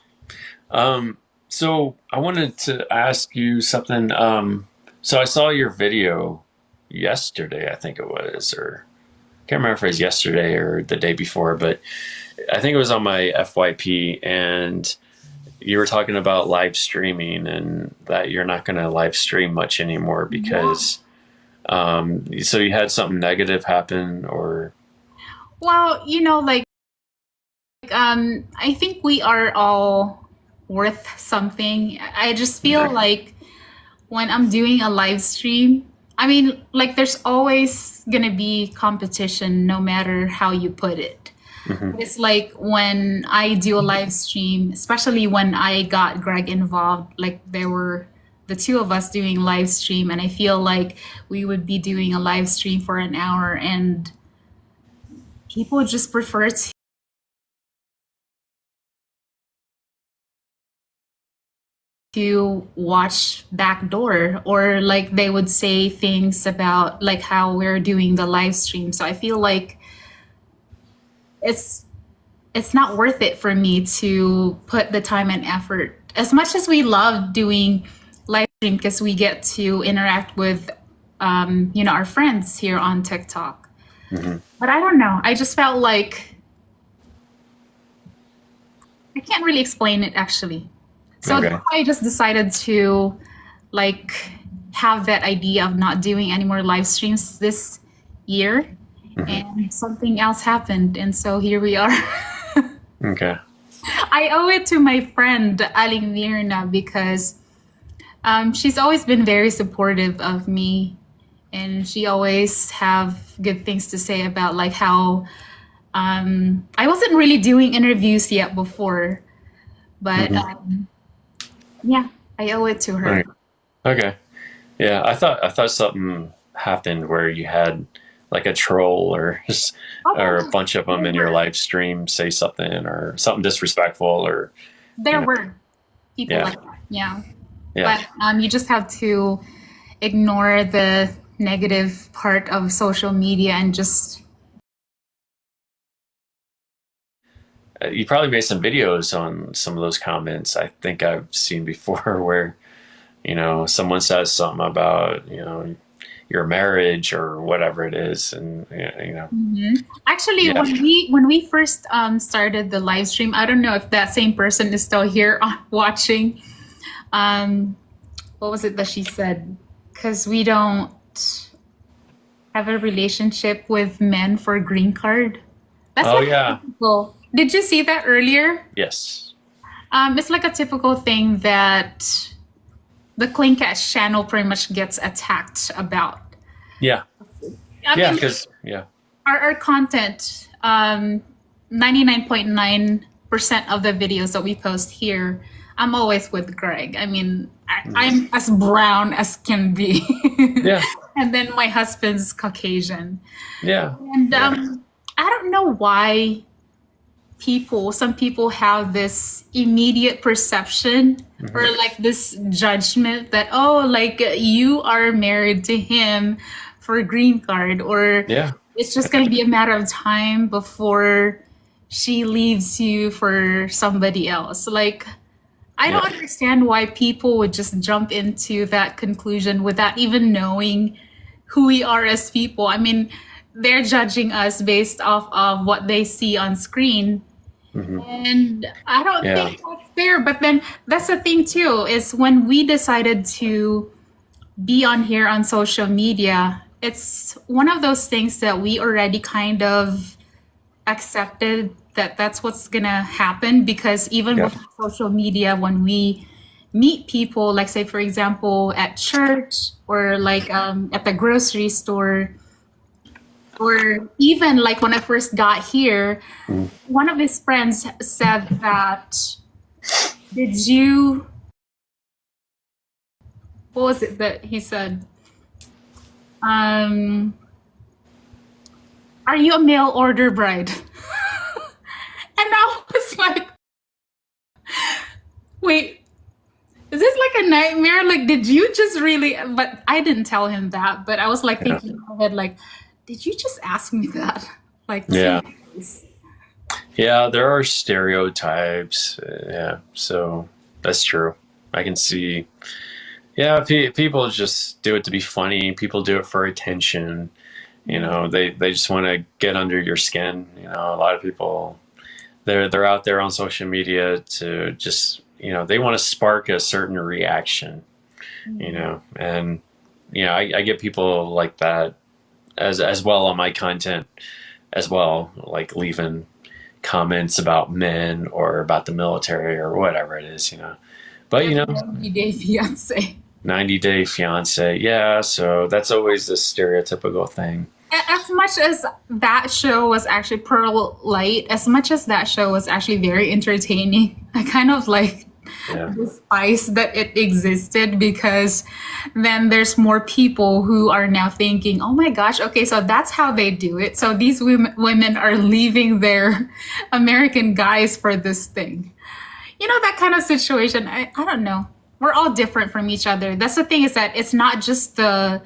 S1: So I wanted to ask you something. So I saw your video yesterday, I think it was, or can't remember if it was yesterday or the day before, but I think it was on my FYP, and you were talking about live streaming and that you're not going to live stream much anymore
S2: Yeah.
S1: because, so you had something negative happen, or
S2: Well, like I think we are all worth something. I just feel like when I'm doing a live stream, I mean, like there's always gonna be competition no matter how you put it.
S1: Mhm.
S2: It's like when I do a live stream, especially when I got Greg involved, like there were the two of us doing live stream, and I feel like we would be doing a live stream for an hour, and people just prefer to watch Backdoor, or like they would say things about like how we're doing the live stream. So I feel like it's it's not worth it for me to put the time and effort. As much as we love doing live stream because we get to interact with our friends here on TikTok.
S1: Hmm.
S2: But I don't know. I just felt like I can't really explain it actually. So
S1: Okay.
S2: that's why I just decided to like have that idea of not doing any more live streams this year.
S1: Hmm.
S2: And something else happened. And so here we are.
S1: Okay.
S2: I owe it to my friend Aling Mirna because she's always been very supportive of me, and she always have good things to say about like how I wasn't really doing interviews yet before, but
S1: Hmm.
S2: yeah, I owe it to her.
S1: Right. Okay. Yeah, I thought something happened where you had like a troll
S2: Oh
S1: or a
S2: no,
S1: bunch of them
S2: there
S1: in your
S2: were
S1: live stream say something or something disrespectful or you
S2: there
S1: know.
S2: were people
S1: Yeah.
S2: like that, yeah.
S1: Yeah.
S2: But you just have to ignore the negative part of social media and just
S1: You probably made some videos on some of those comments. I think I've seen before where, someone says something about, your marriage or whatever it is and
S2: actually,
S1: yeah.
S2: when we first started the live stream, I don't know if that same person is still here watching. Um, what was it that she said? Because we don't have a relationship with men for green card. That's
S1: Oh
S2: like
S1: yeah.
S2: typical. Did you see that earlier?
S1: Yes.
S2: It's like a typical thing that the Clean Cash channel pretty much gets attacked about.
S1: Yeah.
S2: I
S1: Yeah,
S2: mean,
S1: because yeah.
S2: our content, 99.9% of the videos that we post here, I'm always with Greg. I mean,
S1: Mhm.
S2: I'm as brown as can be.
S1: Yeah.
S2: And then my husband's Caucasian.
S1: Yeah.
S2: And
S1: Yeah.
S2: I don't know why some people have this immediate perception or
S1: Hmm.
S2: like this judgment that, oh, like you are married to him for a green card, or
S1: Yeah.
S2: it's just going to be a matter of time before she leaves you for somebody else. Like, I
S1: Yeah.
S2: don't understand why people would just jump into that conclusion without even knowing who we are as people. I mean, they're judging us based off of what they see on screen,
S1: Hmm.
S2: and I don't
S1: Yeah.
S2: think that's fair. But then that's the thing too, is when we decided to be on here on social media, it's one of those things that we already kind of accepted that that's what's gonna happen, because even
S1: Yeah.
S2: with social media, when we meet people, like say for example at church or like at the grocery store, or even like when I first got here,
S1: Mm.
S2: one of his friends said that, did you, what was it that he said? Um, are you a mail order bride? And I was like, wait, is this like a nightmare? Like, did you just really? But I didn't tell him that. But I was like
S1: Yeah.
S2: thinking in my head, like, did you just ask me that? Like,
S1: Yeah.
S2: please.
S1: Yeah. There are stereotypes. Yeah. So that's true. I can see. Yeah. People just do it to be funny. People do it for attention. They just want to get under your skin. A lot of people they're out there on social media to just they want to spark a certain reaction. And I get people like that as well on my content as well, like leaving comments about men or about the military or whatever it is. But
S2: Or the 90-day fiance.
S1: 90 Day Fiance, yeah, so that's always the stereotypical thing.
S2: As much as that show was actually Pearl Light, as much as that show was actually very entertaining, I kind of like
S1: Yeah.
S2: despise that it existed, because then there's more people who are now thinking, oh my gosh, okay, so that's how they do it. So these women are leaving their American guys for this thing. That kind of situation. I don't know. we're all different from each other. That's the thing, is that it's not just the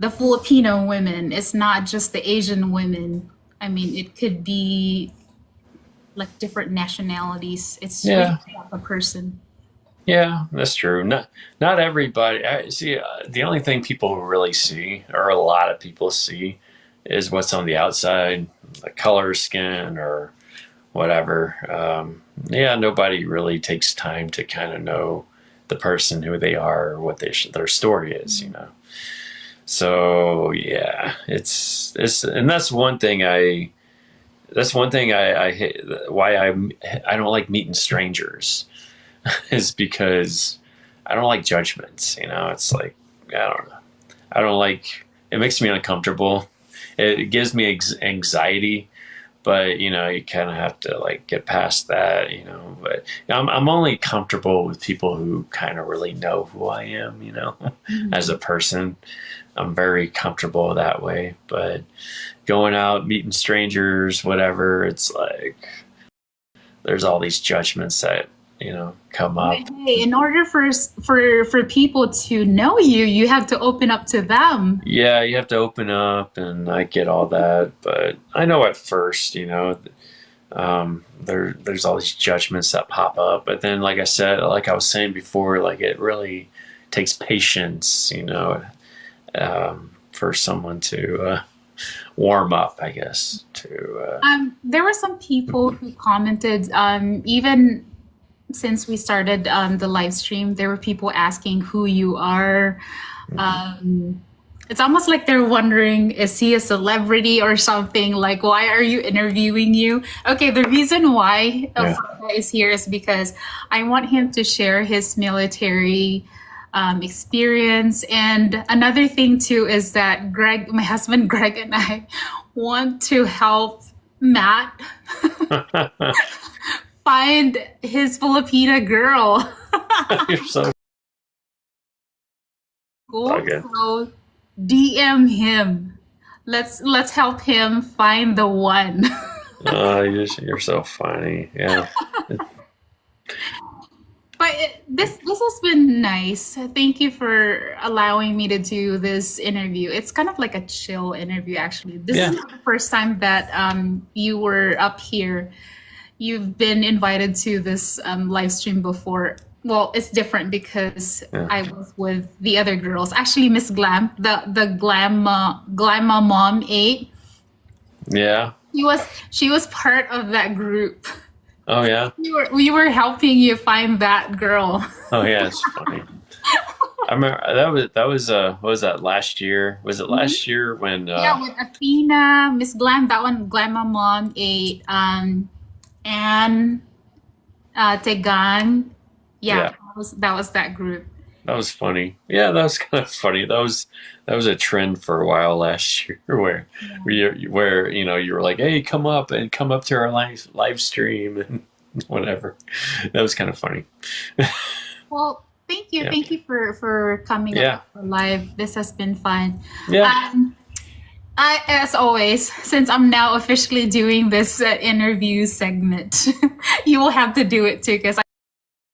S2: Filipino women. It's not just the Asian women. I mean, it could be like different nationalities. It's really
S1: Yeah.
S2: about the person.
S1: Yeah, that's true. Not everybody. I see. The only thing people really see, or a lot of people see, is what's on the outside, the color of skin or whatever. Yeah, nobody really takes time to kind of know the person, who they are, or what their story is. So yeah, it's and that's one thing I hate, why I don't like meeting strangers is because I don't like judgments. It's like, I don't know. I don't like. It makes me uncomfortable. It gives me anxiety. But you kind of have to like get past that. But I'm only comfortable with people who kind of really know who I am. As a person, I'm very comfortable that way. But going out, meeting strangers, whatever, it's like there's all these judgments that come
S2: But
S1: up.
S2: hey, in order for people to know you, you have to open up to them.
S1: Yeah, you have to open up, and I get all that, but I know at first, there's all these judgments that pop up, but then, like I said, like I was saying before, like it really takes patience, for someone to warm up, I guess.
S2: There were some people who commented, even since we started the live stream, there were people asking who you are. Um, it's almost like they're wondering, is he a celebrity or something? Like, why are you interviewing you? Okay, the reason why
S1: Yeah.
S2: Fryguy is here is because I want him to share his military experience. And another thing too is that Greg, my husband Greg, and I want to help Matt find his Filipina girl.
S1: You're so
S2: Cool.
S1: okay.
S2: So DM him. Let's help him find the one.
S1: You're so funny. Yeah.
S2: But this has been nice. Thank you for allowing me to do this interview. It's kind of like a chill interview, actually. This
S1: Yeah.
S2: is not the first time that you were up here. You've been invited to this live stream before. Well, it's different because
S1: Yeah.
S2: I was with the other girls. Actually, Miss Glam, the Glamma Mom 8.
S1: Yeah.
S2: She was part of that group.
S1: Oh yeah.
S2: We were helping you find that girl.
S1: Oh yeah. It's funny. I remember that was what was that, last year? Was it last year when
S2: Yeah, with Athena, Miss Glam, that one, Glamma Mom 8, and Tegan. Yeah,
S1: yeah,
S2: that was that group.
S1: that was funny. Yeah, that was kind of funny. That was a trend for a while last year where you were like, "Hey, come up to our live stream," and whatever. That was kind of funny.
S2: Well, thank you.
S1: Yeah.
S2: Thank you for coming
S1: Yeah.
S2: up live. This has been fun.
S1: Yeah.
S2: As always, since I'm now officially doing this interview segment, you will have to do it too, because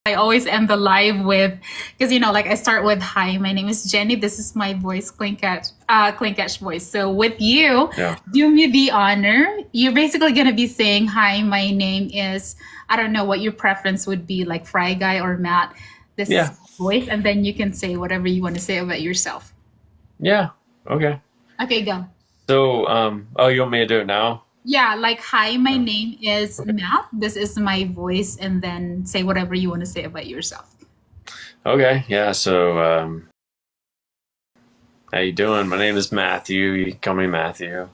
S2: I always end the live with, because like I start with, "Hi, my name is Jenny. This is my voice, Clinkatch voice." So with you,
S1: Yeah.
S2: do me the honor. You're basically gonna be saying, "Hi, my name is," I don't know what your preference would be, like Fryguy or Matt. This
S1: Yeah.
S2: is my voice, and then you can say whatever you want to say about yourself.
S1: Yeah. Okay.
S2: Okay, go.
S1: So, you want me to do it now?
S2: Yeah, like, "Hi, my
S1: Yeah.
S2: name is Matt. This is my voice," and then say whatever you want to say about yourself.
S1: Okay. Yeah. So, how you doing? My name is Matthew. You can call me Matthew.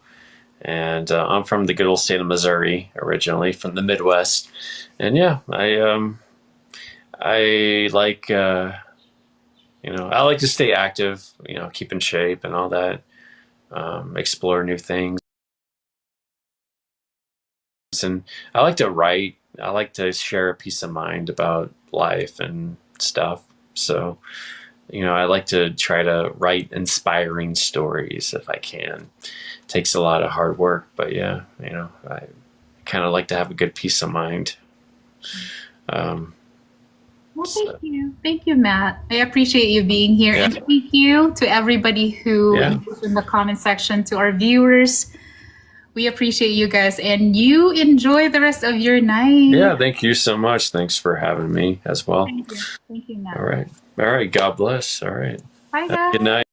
S1: And I'm from the good old state of Missouri, originally from the Midwest. And yeah, I like I like to stay active, keep in shape and all that, explore new things, and I like to write. I like to share a peace of mind about life and stuff. So I like to try to write inspiring stories if I can. It takes a lot of hard work, but yeah, I kind of like to have a good peace of mind. Um,
S2: Well, thank you, Matt. I appreciate you being here,
S1: Yeah.
S2: and thank you to everybody who
S1: Yeah.
S2: engaged in the comment section, to our viewers. We appreciate you guys, and you enjoy the rest of your night.
S1: Yeah, thank you so much. Thanks for having me as well.
S2: Thank you, Matt.
S1: All right. God bless. All right.
S2: Bye, guys.
S1: Good night.